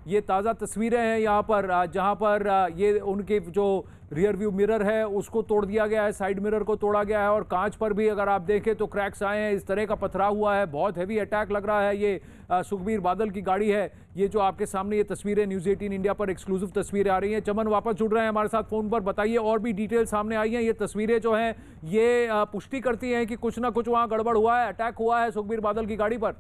ये ताज़ा तस्वीरें हैं यहाँ पर, जहाँ पर ये उनके जो रियर व्यू मिरर है उसको तोड़ दिया गया है, साइड मिरर को तोड़ा गया है और कांच पर भी अगर आप देखें तो क्रैक्स आए हैं। इस तरह का पथराव हुआ है, बहुत हैवी अटैक लग रहा है। ये सुखबीर बादल की गाड़ी है, ये जो आपके सामने ये तस्वीरें न्यूज़ 18 इंडिया पर एक्सक्लूसिव तस्वीरें आ रही हैं। चमन वापस जुड़ रहे हैं हमारे साथ फोन पर, बताइए और भी डिटेल सामने आई हैं। ये तस्वीरें जो हैं ये पुष्टि करती हैं कि कुछ ना कुछ वहाँ गड़बड़ हुआ है, अटैक हुआ है सुखबीर बादल की गाड़ी पर।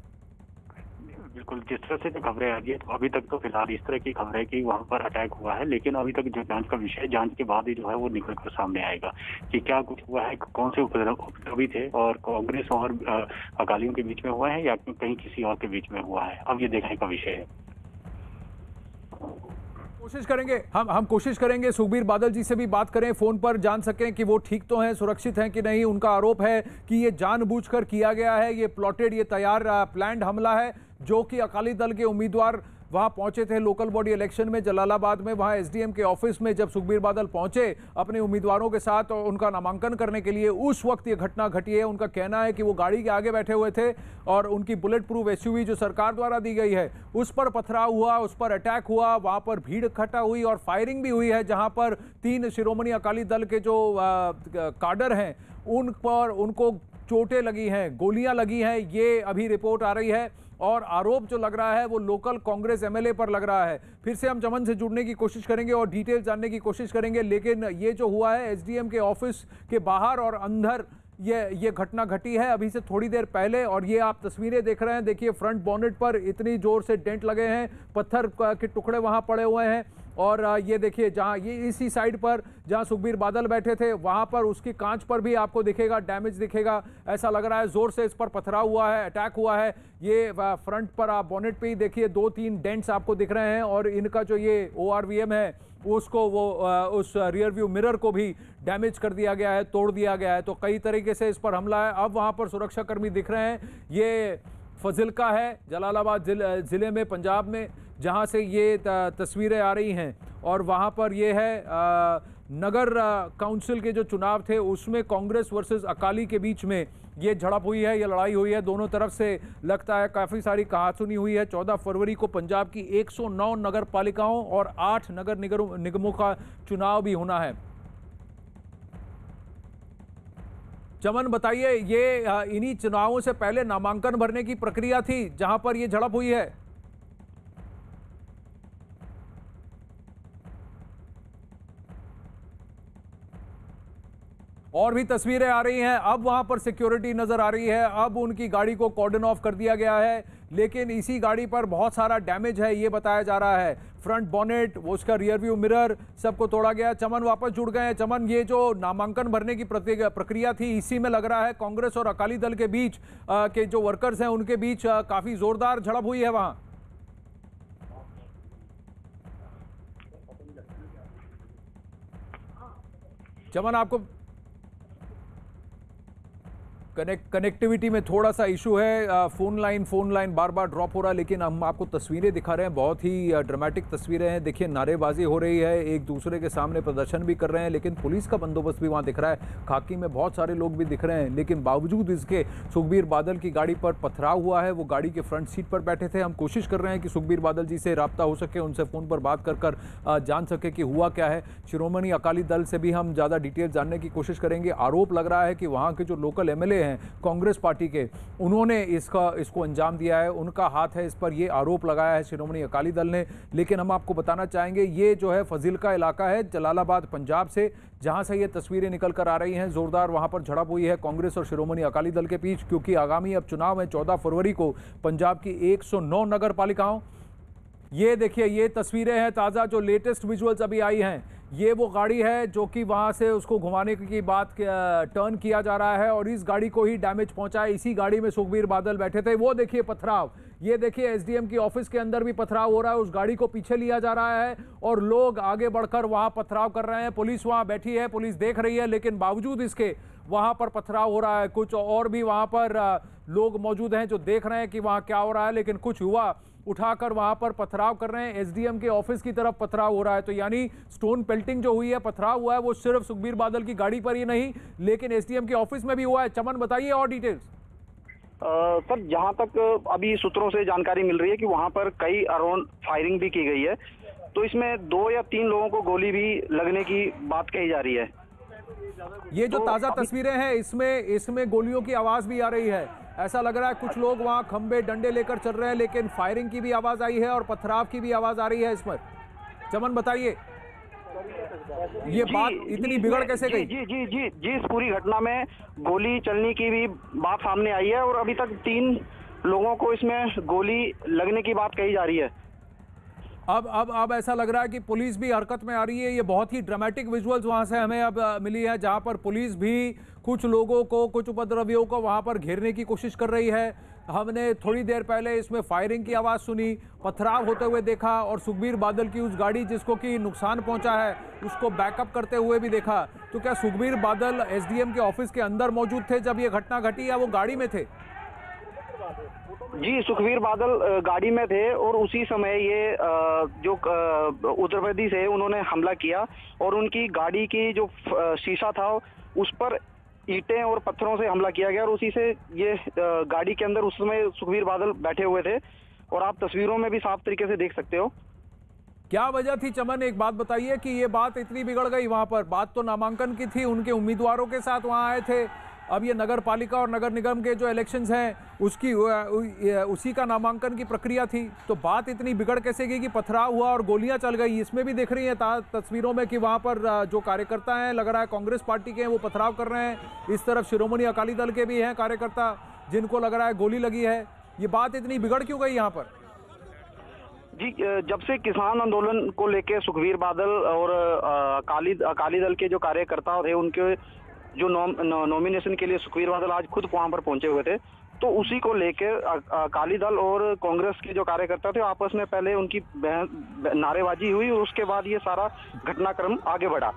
बिल्कुल, जिस तरह से जो खबरें आ रही है तो अभी तक तो फिलहाल इस तरह की खबर है कि वहां पर अटैक हुआ है, लेकिन अभी तक जो जांच का विषय है, जांच के बाद ही जो है वो निकल कर सामने आएगा कि क्या कुछ हुआ है, कौन से उपद्रवी थे और कांग्रेस और अकालियों के बीच में हुआ है या कहीं किसी और के बीच में हुआ है, अब ये देखने का विषय है। कोशिश करेंगे हम कोशिश करेंगे सुखबीर बादल जी से भी बात करें, फोन पर जान सकें कि वो ठीक तो हैं, सुरक्षित हैं कि नहीं। उनका आरोप है कि ये जानबूझकर किया गया है, ये प्लॉटेड, ये तैयार प्लान्ड हमला है, जो कि अकाली दल के उम्मीदवार वहां पहुंचे थे लोकल बॉडी इलेक्शन में जलालाबाद में। वहां एसडीएम के ऑफिस में जब सुखबीर बादल पहुंचे अपने उम्मीदवारों के साथ और उनका नामांकन करने के लिए, उस वक्त ये घटना घटी है। उनका कहना है कि वो गाड़ी के आगे बैठे हुए थे और उनकी बुलेट प्रूफ एसयूवी जो सरकार द्वारा दी गई है उस पर पथराव हुआ, उस पर अटैक हुआ, वहां पर भीड़ इकट्ठा हुई और फायरिंग भी हुई है, जहां पर 3 शिरोमणि अकाली दल के जो काडर हैं उन पर उनको चोटें लगी हैं, गोलियां लगी हैं, ये अभी रिपोर्ट आ रही है। और आरोप जो लग रहा है वो लोकल कांग्रेस एमएलए पर लग रहा है। फिर से हम चमन से जुड़ने की कोशिश करेंगे और डिटेल जानने की कोशिश करेंगे, लेकिन ये जो हुआ है एसडीएम के ऑफिस के बाहर और अंदर ये घटना घटी है अभी से थोड़ी देर पहले। और ये आप तस्वीरें देख रहे हैं, देखिए फ्रंट बॉनेट पर इतनी जोर से डेंट लगे हैं, पत्थर के टुकड़े वहां पड़े हुए हैं। और ये देखिए जहां ये इसी साइड पर जहां सुखबीर बादल बैठे थे वहां पर उसकी कांच पर भी आपको दिखेगा, डैमेज दिखेगा। ऐसा लग रहा है जोर से इस पर पथराव हुआ है, अटैक हुआ है। ये फ्रंट पर आप बॉनेट पे ही देखिए 2-3 डेंट्स आपको दिख रहे हैं और इनका जो ये ORVM है उसको वो उस रियर व्यू मिरर को भी डैमेज कर दिया गया है, तोड़ दिया गया है। तो कई तरीके से इस पर हमला है। अब वहां पर सुरक्षाकर्मी दिख रहे हैं। ये फजिल्का है जलालाबाद जिले में, पंजाब में, जहां से ये तस्वीरें आ रही हैं। और वहां पर ये है नगर काउंसिल के जो चुनाव थे उसमें कांग्रेस वर्सेस अकाली के बीच में ये झड़प हुई है, ये लड़ाई हुई है। दोनों तरफ से लगता है काफ़ी सारी कहासुनी हुई है। 14 फरवरी को पंजाब की 109 नगर पालिकाओं और 8 नगर निगमों का चुनाव भी होना है। चमन बताइए, ये इन्हीं चुनावों से पहले नामांकन भरने की प्रक्रिया थी जहां पर ये झड़प हुई है। और भी तस्वीरें आ रही हैं, अब वहां पर सिक्योरिटी नजर आ रही है, अब उनकी गाड़ी को कॉर्डन ऑफ कर दिया गया है, लेकिन इसी गाड़ी पर बहुत सारा डैमेज है ये बताया जा रहा है। फ्रंट बॉनेट, उसका रियर व्यू मिरर सबको तोड़ा गया। चमन वापस जुड़ गए हैं। चमन, ये जो नामांकन भरने की प्रक्रिया थी इसी में लग रहा है कांग्रेस और अकाली दल के बीच के जो वर्कर्स हैं उनके बीच काफी जोरदार झड़प हुई है वहां। चमन, आपको कनेक्टिविटी में थोड़ा सा इशू है, फोन लाइन बार बार ड्रॉप हो रहा है, लेकिन हम आपको तस्वीरें दिखा रहे हैं, बहुत ही ड्रामेटिक तस्वीरें हैं। देखिए नारेबाजी हो रही है, एक दूसरे के सामने प्रदर्शन भी कर रहे हैं, लेकिन पुलिस का बंदोबस्त भी वहां दिख रहा है, खाकी में बहुत सारे लोग भी दिख रहे हैं। लेकिन बावजूद इसके सुखबीर बादल की गाड़ी पर पथराव हुआ है, वो गाड़ी के फ्रंट सीट पर बैठे थे। हम कोशिश कर रहे हैं कि सुखबीर बादल जी से रब्ता हो सके, उनसे फ़ोन पर बात कर जान सके कि हुआ क्या है। शिरोमणि अकाली दल से भी हम ज़्यादा डिटेल जानने की कोशिश करेंगे। आरोप लग रहा है कि वहाँ के जो लोकल MLA हैं कांग्रेस पार्टी के, उन्होंने इसको अंजाम दिया है, उनका हाथ है इस पर, ये आरोप लगाया है शिरोमणि अकाली दल ने। लेकिन हम आपको बताना चाहेंगे ये जो है फजिल्का इलाका है जलालाबाद पंजाब से, जहां से ये तस्वीरें निकल कर आ रही हैं। जोरदार वहां पर झड़प हुई है कांग्रेस और शिरोमणि अकाली दल के बीच, क्योंकि आगामी अब चुनाव है 14 फरवरी को पंजाब की 109 नगर पालिकाओं। ये देखिए, ये तस्वीरें हैं ताज़ा जो लेटेस्ट विजुअल्स अभी आई हैं। ये वो गाड़ी है जो कि वहाँ से उसको घुमाने की बात टर्न किया जा रहा है और इस गाड़ी को ही डैमेज पहुंचा है। इसी गाड़ी में सुखबीर बादल बैठे थे। वो देखिए पथराव, ये देखिए एसडीएम की ऑफिस के अंदर भी पथराव हो रहा है, उस गाड़ी को पीछे लिया जा रहा है और लोग आगे बढ़कर वहाँ पथराव कर रहे हैं। पुलिस वहाँ बैठी है, पुलिस देख रही है, लेकिन बावजूद इसके वहाँ पर पथराव हो रहा है। कुछ और भी वहाँ पर लोग मौजूद हैं जो देख रहे हैं कि वहाँ क्या हो रहा है, लेकिन कुछ हुआ उठाकर वहां पर पथराव कर रहे हैं। एसडीएम के ऑफिस की तरफ पथराव हो रहा है। तो यानी स्टोन पेल्टिंग जो हुई है, पथराव हुआ है, वो सिर्फ सुखबीर बादल की गाड़ी पर ही नहीं लेकिन एसडीएम के ऑफिस में भी हुआ है। चमन बताइए और डिटेल्स। सर, जहां तक अभी सूत्रों से जानकारी मिल रही है कि वहां पर कई अराउंड फायरिंग भी की गई है, तो इसमें 2 या 3 लोगों को गोली भी लगने की बात कही जा रही है। ये जो ताजा तस्वीरें हैं इसमें गोलियों की आवाज भी आ रही है। ऐसा लग रहा है कुछ लोग वहां खंबे डंडे लेकर चल रहे हैं, लेकिन फायरिंग की भी आवाज आई है और पथराव की भी आवाज आ रही है इसमें। चमन बताइए, ये बात इतनी बिगड़ कैसे गई? जी, इस पूरी घटना में गोली चलने की भी बात सामने आई है और अभी तक 3 लोगों को इसमें गोली लगने की बात कही जा रही है। अब ऐसा लग रहा है कि पुलिस भी हरकत में आ रही है। ये बहुत ही ड्रामेटिक विजुअल्स वहां से हमें अब मिली है, जहां पर पुलिस भी कुछ लोगों को, कुछ उपद्रवियों को वहां पर घेरने की कोशिश कर रही है। हमने थोड़ी देर पहले इसमें फायरिंग की आवाज़ सुनी, पथराव होते हुए देखा और सुखबीर बादल की उस गाड़ी जिसको कि नुकसान पहुंचा है उसको बैकअप करते हुए भी देखा। तो क्या सुखबीर बादल एसडीएम के ऑफिस के अंदर मौजूद थे जब ये घटना घटी या वो गाड़ी में थे? जी, सुखबीर बादल गाड़ी में थे और उसी समय ये जो उत्तरप्रदेश है उन्होंने हमला किया और उनकी गाड़ी की जो शीशा था उस पर ईंटें और पत्थरों से हमला किया गया और उसी से ये गाड़ी के अंदर उस समय सुखबीर बादल बैठे हुए थे और आप तस्वीरों में भी साफ तरीके से देख सकते हो। क्या वजह थी चमन, एक बात बताइए कि ये बात इतनी बिगड़ गई वहां पर? बात तो नामांकन की थी, उनके उम्मीदवारों के साथ वहां आए थे। अब ये नगर पालिका और नगर निगम के जो इलेक्शंस हैं उसी का नामांकन की प्रक्रिया थी, तो बात इतनी बिगड़ कैसे गई कि पथराव हुआ और गोलियां चल गई? इसमें भी देख रही हैं तस्वीरों में कि वहां पर जो कार्यकर्ता हैं, लग रहा है कांग्रेस पार्टी के हैं, वो पथराव कर रहे हैं। इस तरफ शिरोमणि अकाली दल के भी हैं कार्यकर्ता जिनको लग रहा है गोली लगी है। ये बात इतनी बिगड़ क्यों गई यहाँ पर? जी, जब से किसान आंदोलन को लेकर सुखबीर बादल और अकाली दल के जो कार्यकर्ता थे उनके जो नॉमिनेशन के लिए सुखबीर बादल आज खुद वहां पर पहुंचे हुए थे, तो उसी को लेकर अकाली दल और कांग्रेस के जो कार्यकर्ता थे आपस में पहले उनकी नारेबाजी हुई और उसके बाद ये सारा घटनाक्रम आगे बढ़ा।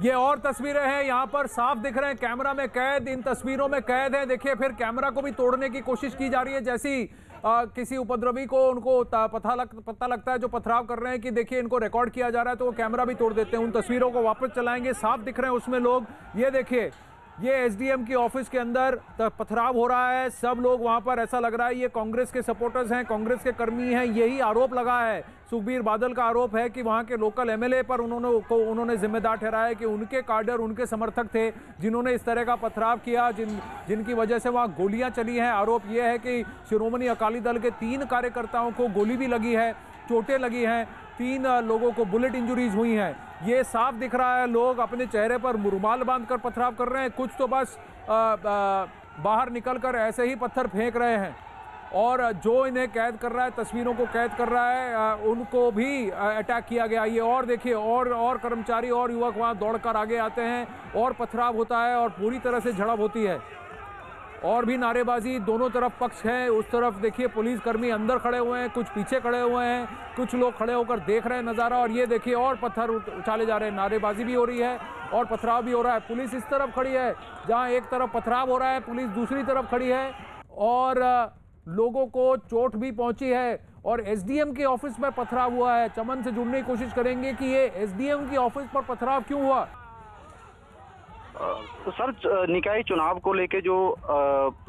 ये और तस्वीरें हैं, यहाँ पर साफ दिख रहे हैं, कैमरा में कैद, इन तस्वीरों में कैद है। देखिए, फिर कैमरा को भी तोड़ने की कोशिश की जा रही है, जैसी किसी उपद्रवी को उनको पता लगता है जो पथराव कर रहे हैं कि देखिए इनको रिकॉर्ड किया जा रहा है, तो वो कैमरा भी तोड़ देते हैं। उन तस्वीरों को वापस चलाएंगे, साफ दिख रहे हैं उसमें लोग। ये देखिए, ये एसडीएम की ऑफिस के अंदर पथराव हो रहा है, सब लोग वहां पर, ऐसा लग रहा है ये कांग्रेस के सपोर्टर्स हैं, कांग्रेस के कर्मी हैं। यही आरोप लगा है, सुखबीर बादल का आरोप है कि वहां के लोकल एमएलए पर उन्होंने जिम्मेदार ठहराया कि उनके कार्डर, उनके समर्थक थे जिन्होंने इस तरह का पथराव किया, जिनकी वजह से वहां गोलियां चली हैं। आरोप यह है कि शिरोमणि अकाली दल के 3 कार्यकर्ताओं को गोली भी लगी है, चोटें लगी हैं, 3 लोगों को बुलेट इंजरीज हुई हैं। ये साफ दिख रहा है, लोग अपने चेहरे पर रुमाल बांधकर पथराव कर रहे हैं, कुछ तो बस बाहर निकलकर ऐसे ही पत्थर फेंक रहे हैं। और जो इन्हें कैद कर रहा है, तस्वीरों को कैद कर रहा है, उनको भी अटैक किया गया। ये और देखिए, और कर्मचारी और युवक वहाँ दौड़कर आगे आते हैं और पथराव होता है और पूरी तरह से झड़प होती है। और भी नारेबाजी, दोनों तरफ पक्ष है। उस तरफ देखिए पुलिसकर्मी अंदर खड़े हुए हैं, कुछ पीछे खड़े हुए हैं, कुछ लोग खड़े होकर देख रहे हैं नज़ारा। और ये देखिए, और पत्थर उछाले जा रहे हैं, नारेबाजी भी हो रही है और पथराव भी हो रहा है। पुलिस इस तरफ खड़ी है, जहाँ एक तरफ पथराव हो रहा है, पुलिस दूसरी तरफ खड़ी है और लोगों को चोट भी पहुंची है। और एसडीएम के ऑफिस पर पथराव हुआ है। चमन से जुड़ने की कोशिश करेंगे कि ये एसडीएम की ऑफिस पर पथराव क्यों हुआ? तो सर, निकाय चुनाव को लेके जो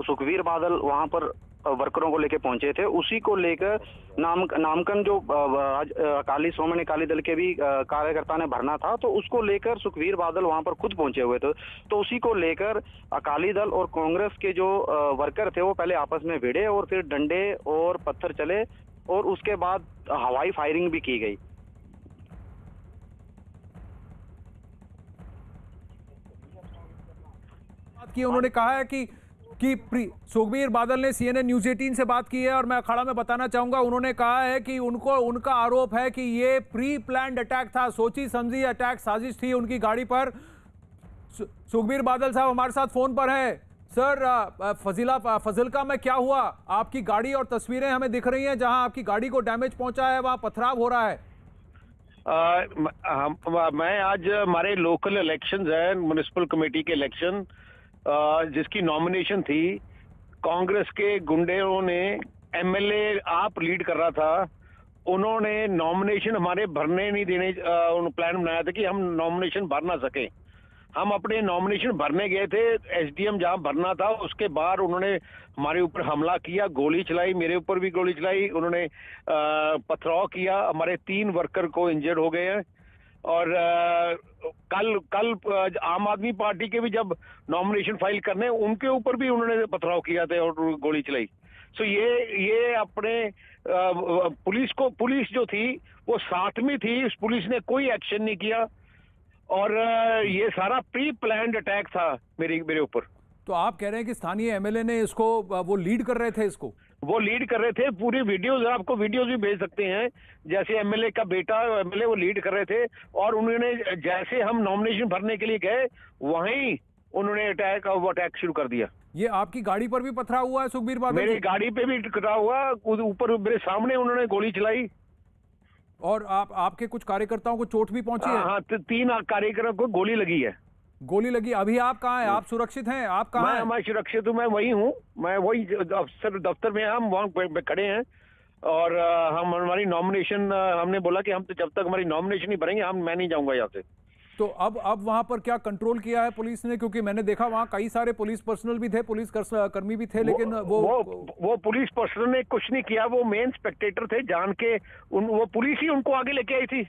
सुखबीर बादल वहां पर वर्करों को लेके पहुंचे थे, उसी को लेकर नामांकन जो शिरोमणि अकाली दल के भी कार्यकर्ता ने भरना था, तो उसको लेकर सुखबीर बादल वहां पर खुद पहुंचे हुए थे। तो उसी को लेकर अकाली दल और कांग्रेस के जो वर्कर थे वो पहले आपस में भिड़े और फिर डंडे और पत्थर चले और उसके बाद हवाई फायरिंग भी की गई। कि उन्होंने कहा है कि सुखबीर बादल ने CNN न्यूज़ 18 से बात की है और मैं अखाड़ा में बताना चाहूंगा, उन्होंने कहा है कि उनका आरोप है कि ये प्री प्लान्ड अटैक था, सोची समझी अटैक साजिश थी उनकी गाड़ी पर। सुखबीर बादल साहब हमारे साथ फोन पर है। सर, फजिलका में क्या हुआ? आपकी गाड़ी और तस्वीरें हमें दिख रही हैं, जहां आपकी गाड़ी को डैमेज पहुंचा है वहां पथराव हो रहा है। मैं आज हमारे लोकल इलेक्शंस है, म्युनिसिपल कमेटी के इलेक्शन, जिसकी नॉमिनेशन थी, कांग्रेस के गुंडों ने एमएलए आप लीड कर रहा था, उन्होंने नॉमिनेशन हमारे भरने नहीं देने प्लान बनाया था कि हम नॉमिनेशन भर ना सके। हम अपने नॉमिनेशन भरने गए थे, एसडीएम जहां भरना था उसके बाहर उन्होंने हमारे ऊपर हमला किया, गोली चलाई, मेरे ऊपर भी गोली चलाई, उन्होंने पथराव किया, हमारे 3 वर्कर को इंजर्ड हो गए हैं। और कल आम आदमी पार्टी के भी जब नॉमिनेशन फाइल करने, उनके ऊपर भी उन्होंने पथराव किया था और गोली चलाई। सो ये अपने पुलिस जो थी वो साथ में थी, उस पुलिस ने कोई एक्शन नहीं किया और ये सारा प्री प्लान्ड अटैक था मेरे ऊपर। तो आप कह रहे हैं कि स्थानीय एमएलए ने इसको, वो लीड कर रहे थे इसको? वो लीड कर रहे थे, पूरी वीडियोज, आपको वीडियोज भी भेज सकते हैं, जैसे एमएलए का बेटा एमएलए वो लीड कर रहे थे और उन्होंने जैसे हम नॉमिनेशन भरने के लिए गए वहीं उन्होंने अटैक शुरू कर दिया। ये आपकी गाड़ी पर भी पथराव हुआ है सुखबीर बादल? मेरी गाड़ी पे भी टकराव हुआ, ऊपर मेरे सामने उन्होंने गोली चलाई। और आपके कुछ कार्यकर्ताओं को चोट भी पहुंची है? हाँ, 3 कार्यकर्ताओं को गोली लगी है। गोली लगी। अभी आप कहाँ हैं? आप सुरक्षित हैं? आप कहाँ हैं? मैं सुरक्षित हूँ, मैं वही हूँ, मैं वही दफ्तर में, हम वहाँ खड़े हैं और हम हमारी नॉमिनेशन, हमने बोला कि हम तो जब तक हमारी नॉमिनेशन नहीं भरेंगे मैं नहीं जाऊंगा यहाँ से। तो अब वहां पर क्या कंट्रोल किया है पुलिस ने? क्योंकि मैंने देखा वहां कई सारे पुलिस पर्सनल भी थे, पुलिस कर्मी भी थे, लेकिन वो पुलिस पर्सनल ने कुछ नहीं किया, वो मेन स्पेक्टेटर थे, जान के वो पुलिस ही उनको आगे लेके आई थी।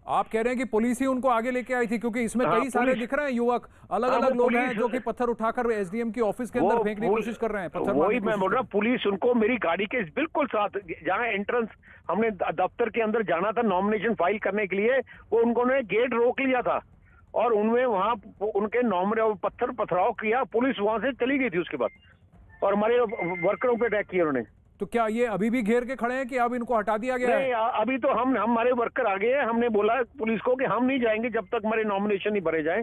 आप कह रहे हैं कि पुलिस ही उनको आगे लेके आई थी? क्योंकि इसमें कई सारे दिख रहे हैं युवक, अलग अलग लोग हैं जो कि पत्थर उठाकर एसडीएम की ऑफिस के अंदर फेंकने की कोशिश कर रहे हैं, पत्थर। वही मैं बोल रहा हूँ, पुलिस उनको मेरी गाड़ी के बिल्कुल साथ, जहाँ एंट्रेंस हमने दफ्तर के अंदर जाना था नॉमिनेशन फाइल करने के लिए, वो उन्होंने गेट रोक लिया था और उनमें वहां उनके पथराव किया, पुलिस वहां से चली गई थी उसके बाद और हमारे वर्करों पे अटैक किया उन्होंने। तो क्या ये अभी भी घेर के खड़े हैं कि अब इनको हटा दिया गया है? नहीं, अभी तो हमारे वर्कर आ गए हैं, हमने बोला पुलिस को कि हम नहीं जाएंगे जब तक हमारे नॉमिनेशन नहीं भरे जाएं।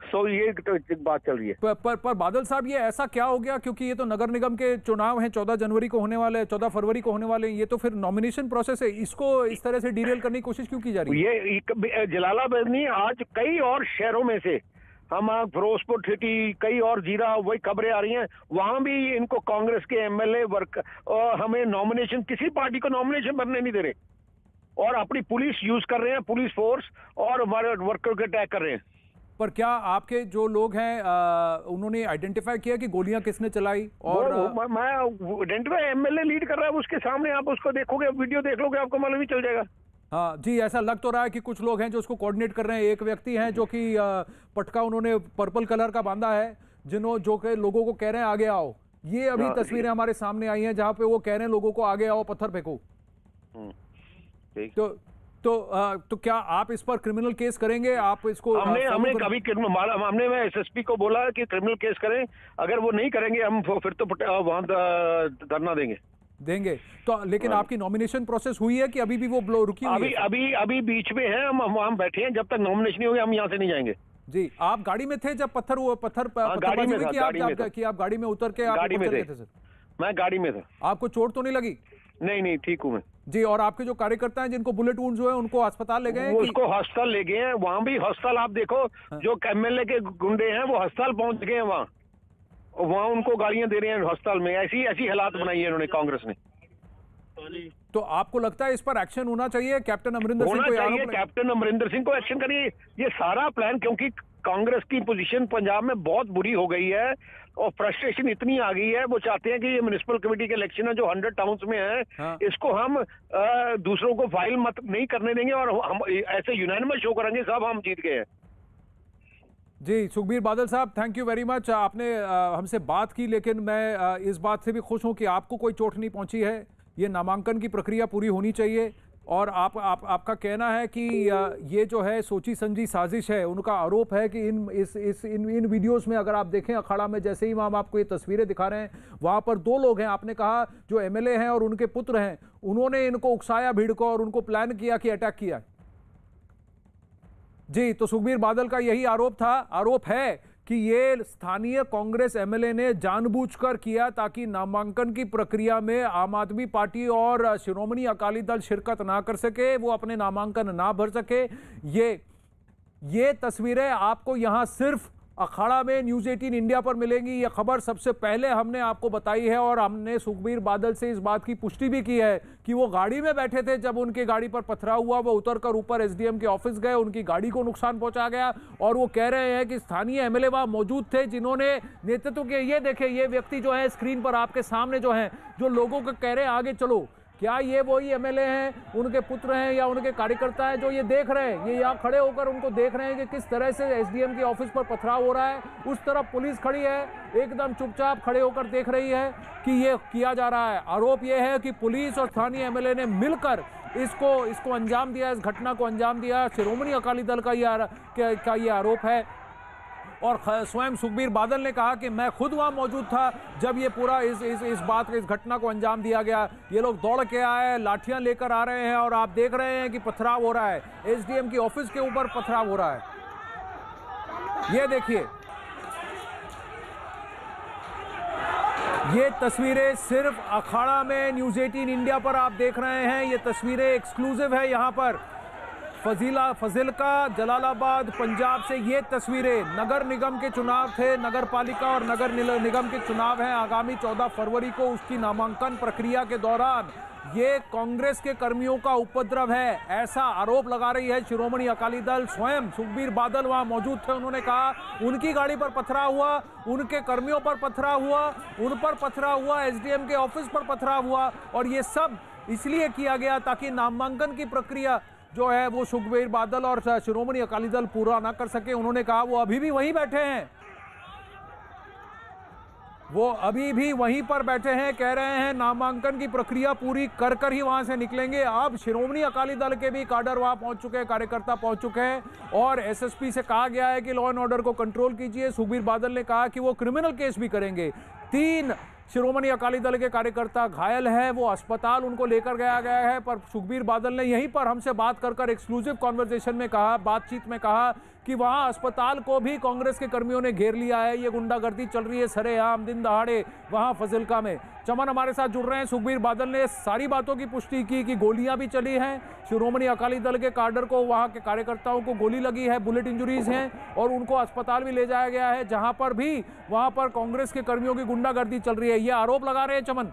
सो ये तो बात चल रही है। पर बादल साहब, ये ऐसा क्या हो गया? क्योंकि ये तो नगर निगम के चुनाव हैं, 14 जनवरी को होने वाले, 14 फरवरी को होने वाले, ये तो फिर नॉमिनेशन प्रोसेस है, इसको इस तरह से डीरेल करने की कोशिश क्यों की जा रही है? ये जलालाबाद नहीं, आज कई और शहरों में से, हम फिरोजपुर सिटी, कई और जीरा, वही खबरें आ रही हैं, वहां भी इनको कांग्रेस के एमएलए हमें नॉमिनेशन, किसी पार्टी को नॉमिनेशन भरने नहीं दे रहे और अपनी पुलिस यूज कर रहे हैं, पुलिस फोर्स, और हमारे वर्कर के अटैक कर रहे हैं। पर क्या आपके जो लोग हैं उन्होंने आइडेंटिफाई किया कि गोलियां किसने चलाई? और मैं आइडेंटिफाई, एमएलए लीड कर रहा है, उसके सामने आप उसको देखोगे, वीडियो देख लोगे, आपको मालूम ही चल जाएगा। हाँ जी, ऐसा लग तो रहा है कि कुछ लोग हैं जो उसको कोऑर्डिनेट कर रहे हैं। एक व्यक्ति हैं जो कि पटका उन्होंने पर्पल कलर का बांधा है, जो के लोगों को कह रहे हैं आगे आओ। ये अभी तस्वीरें हमारे सामने आई हैं जहां पे वो कह रहे हैं लोगों को आगे आओ, पत्थर फेंको। तो क्या आप इस पर क्रिमिनल केस करेंगे? आप इसको हमने कभी हमने मैं एसएसपी को बोला कि क्रिमिनल केस करें, अगर वो नहीं करेंगे हम फिर तो वहां धरना देंगे। तो लेकिन आपकी नॉमिनेशन प्रोसेस हुई है कि अभी भी वो रुकी हुई है? अभी बीच में है, हम बैठे हैं, जब तक नॉमिनेशन नहीं होगी हम यहाँ से नहीं जाएंगे। जी, आप गाड़ी में थे जब गाड़ी में था, कि आप गाड़ी में उतर के गाड़ी में थे सर? मैं गाड़ी में था। आपको चोट तो नहीं लगी? नहीं, ठीक हूँ मैं जी। और आपके जो कार्यकर्ता हैं जिनको बुलेट वुंड्स हुए हैं उनको अस्पताल ले गए? उसको अस्पताल ले गए हैं, वहाँ भी अस्पताल आप देखो, जो एमएलए के गुंडे हैं वो अस्पताल पहुंच गए हैं, वहाँ उनको गाड़ियां दे रहे हैं अस्पताल में। ऐसी हालात बनाई है इन्होंने, कांग्रेस ने। तो आपको लगता है इस पर एक्शन होना चाहिए? कैप्टन अमरिंदर सिंह को कैप्टन अमरिंदर सिंह को एक्शन करिए। ये सारा प्लान, क्योंकि कांग्रेस की पोजीशन पंजाब में बहुत बुरी हो गई है और फ्रस्ट्रेशन इतनी आ गई है, वो चाहते हैं कि ये म्युनिसिपल कमेटी के इलेक्शन है जो 100 टाउन्स में है, इसको हम दूसरों को फाइल मत नहीं करने देंगे और हम ऐसे यूनानिमस शो करेंगे साहब हम जीत गए हैं। जी, सुखबीर बादल साहब, थैंक यू वेरी मच। आपने हमसे बात की, लेकिन मैं इस बात से भी खुश हूं कि आपको कोई चोट नहीं पहुंची है। ये नामांकन की प्रक्रिया पूरी होनी चाहिए और आपका कहना है कि ये जो है सोची समझी साजिश है। उनका आरोप है कि इन वीडियोस में अगर आप देखें अखाड़ा में, जैसे ही हम आपको ये तस्वीरें दिखा रहे हैं, वहां पर 2 लोग हैं, आपने कहा जो एमएलए हैं और उनके पुत्र हैं, उन्होंने इनको उकसाया भीड़ को और उनको प्लान किया कि अटैक किया। जी, तो सुखबीर बादल का यही आरोप है कि ये स्थानीय कांग्रेस एमएलए ने जानबूझकर किया ताकि नामांकन की प्रक्रिया में आम आदमी पार्टी और शिरोमणि अकाली दल शिरकत ना कर सके, वो अपने नामांकन ना भर सके। ये तस्वीरें आपको यहां सिर्फ अखाड़ा में न्यूज़ 18 इंडिया पर मिलेंगी। ये खबर सबसे पहले हमने आपको बताई है और हमने सुखबीर बादल से इस बात की पुष्टि भी की है कि वो गाड़ी में बैठे थे जब उनकी गाड़ी पर पथराव हुआ। वो उतरकर ऊपर एसडीएम के ऑफिस गए, उनकी गाड़ी को नुकसान पहुंचा गया और वो कह रहे हैं कि स्थानीय एमएलए वहां मौजूद थे जिन्होंने नेतृत्व किया। ये देखिए, ये व्यक्ति जो है स्क्रीन पर आपके सामने जो है, जो लोगों को कह रहे हैं आगे चलो, क्या ये वही एमएलए हैं, उनके पुत्र हैं या उनके कार्यकर्ता हैं जो ये देख रहे हैं? ये यहाँ खड़े होकर उनको देख रहे हैं कि किस तरह से एसडीएम के ऑफिस पर पथराव हो रहा है। उस तरफ पुलिस खड़ी है, एकदम चुपचाप खड़े होकर देख रही है कि ये किया जा रहा है। आरोप ये है कि पुलिस और स्थानीय एमएलए ने मिलकर इसको अंजाम दिया, इस घटना को अंजाम दिया। शिरोमणि अकाली दल का ये आरोप है और स्वयं सुखबीर बादल ने कहा कि मैं खुद वहां मौजूद था जब ये पूरा इस घटना को अंजाम दिया गया। ये लोग दौड़ के आए, लाठियां लेकर आ रहे हैं और आप देख रहे हैं कि पथराव हो रहा है, एसडीएम की ऑफिस के ऊपर पथराव हो रहा है। ये देखिए, ये तस्वीरें सिर्फ अखाड़ा में न्यूज़ 18 इंडिया पर आप देख रहे हैं। ये तस्वीरें एक्सक्लूसिव है यहाँ पर फजिलका जलालाबाद पंजाब से। ये तस्वीरें, नगर निगम के चुनाव थे, नगर पालिका और नगर निगम के चुनाव हैं आगामी 14 फरवरी को। उसकी नामांकन प्रक्रिया के दौरान ये कांग्रेस के कर्मियों का उपद्रव है, ऐसा आरोप लगा रही है शिरोमणि अकाली दल। स्वयं सुखबीर बादल वहां मौजूद थे, उन्होंने कहा उनकी गाड़ी पर पथराव हुआ, उनके कर्मियों पर पथराव हुआ, उन पर पथराव हुआ, एसडीएम के ऑफिस पर पथराव हुआ और ये सब इसलिए किया गया ताकि नामांकन की प्रक्रिया जो है वो सुखबीर बादल और शिरोमणि अकाली दल पूरा ना कर सके। उन्होंने कहा वो अभी भी वहीं बैठे हैं, वो अभी भी वहीं पर बैठे हैं, कह रहे हैं नामांकन की प्रक्रिया पूरी कर ही वहां से निकलेंगे। अब शिरोमणि अकाली दल के भी काडर वहां पहुंच चुके हैं, कार्यकर्ता पहुंच चुके हैं और एसएसपी से कहा गया है कि लॉ एंड ऑर्डर को कंट्रोल कीजिए। सुखबीर बादल ने कहा कि वो क्रिमिनल केस भी करेंगे। 3 शिरोमणि अकाली दल के कार्यकर्ता घायल हैं, वो अस्पताल उनको लेकर गया है, पर सुखबीर बादल ने यहीं पर हमसे बात कर एक्सक्लूसिव कॉन्वर्सेशन में कहा, बातचीत में कहा कि वहां अस्पताल को भी कांग्रेस के कर्मियों ने घेर लिया है। ये गुंडागर्दी चल रही है सरेआम, दिन दहाड़े वहां फजिलका में। चमन हमारे साथ जुड़ रहे हैं। सुखबीर बादल ने सारी बातों की पुष्टि की कि गोलियां भी चली हैं, शिरोमणि अकाली दल के काडर को, वहां के कार्यकर्ताओं को गोली लगी है, बुलेट इंजरीज हैं और उनको अस्पताल भी ले जाया गया है, जहां पर भी वहां पर कांग्रेस के कर्मियों की गुंडागर्दी चल रही है। ये आरोप लगा रहे हैं चमन।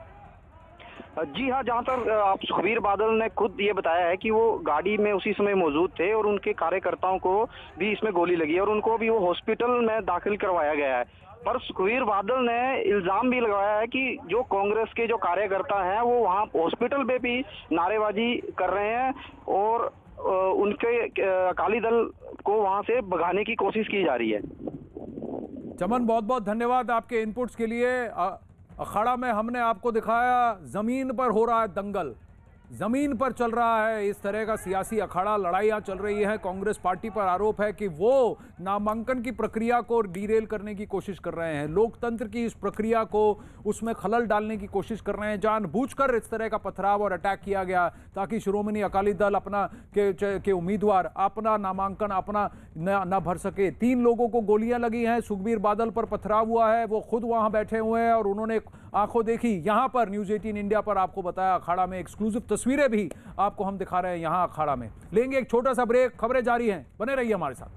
जी हाँ, जहाँ तक आप सुखबीर बादल ने खुद ये बताया है कि वो गाड़ी में उसी समय मौजूद थे और उनके कार्यकर्ताओं को भी इसमें गोली लगी है और उनको भी वो हॉस्पिटल में दाखिल करवाया गया है। पर सुखबीर बादल ने इल्जाम भी लगाया है कि जो कांग्रेस के जो कार्यकर्ता हैं वो वहाँ हॉस्पिटल में भी नारेबाजी कर रहे हैं और उनके अकाली दल को वहाँ से भगाने की कोशिश की जा रही है। चमन, बहुत बहुत धन्यवाद आपके इनपुट्स के लिए। अखाड़ा में हमने आपको दिखाया जमीन पर हो रहा है दंगल, जमीन पर चल रहा है इस तरह का सियासी अखाड़ा, लड़ाइयाँ चल रही है। कांग्रेस पार्टी पर आरोप है कि वो नामांकन की प्रक्रिया को डीरेल करने की कोशिश कर रहे हैं, लोकतंत्र की इस प्रक्रिया को उसमें खलल डालने की कोशिश कर रहे हैं। जानबूझकर इस तरह का पथराव और अटैक किया गया ताकि शिरोमणि अकाली दल अपना के उम्मीदवार अपना नामांकन अपना न भर सके। 3 लोगों को गोलियां लगी हैं, सुखबीर बादल पर पथराव हुआ है, वो खुद वहां बैठे हुए हैं और उन्होंने आंखों देखी। यहां पर न्यूज़ 18 इंडिया पर आपको बताया अखाड़ा में एक्सक्लूसिव तस्वीरें भी आपको हम दिखा रहे हैं यहां अखाड़ा में। लेंगे एक छोटा सा ब्रेक, खबरें जारी हैं, बने रहिए हमारे साथ।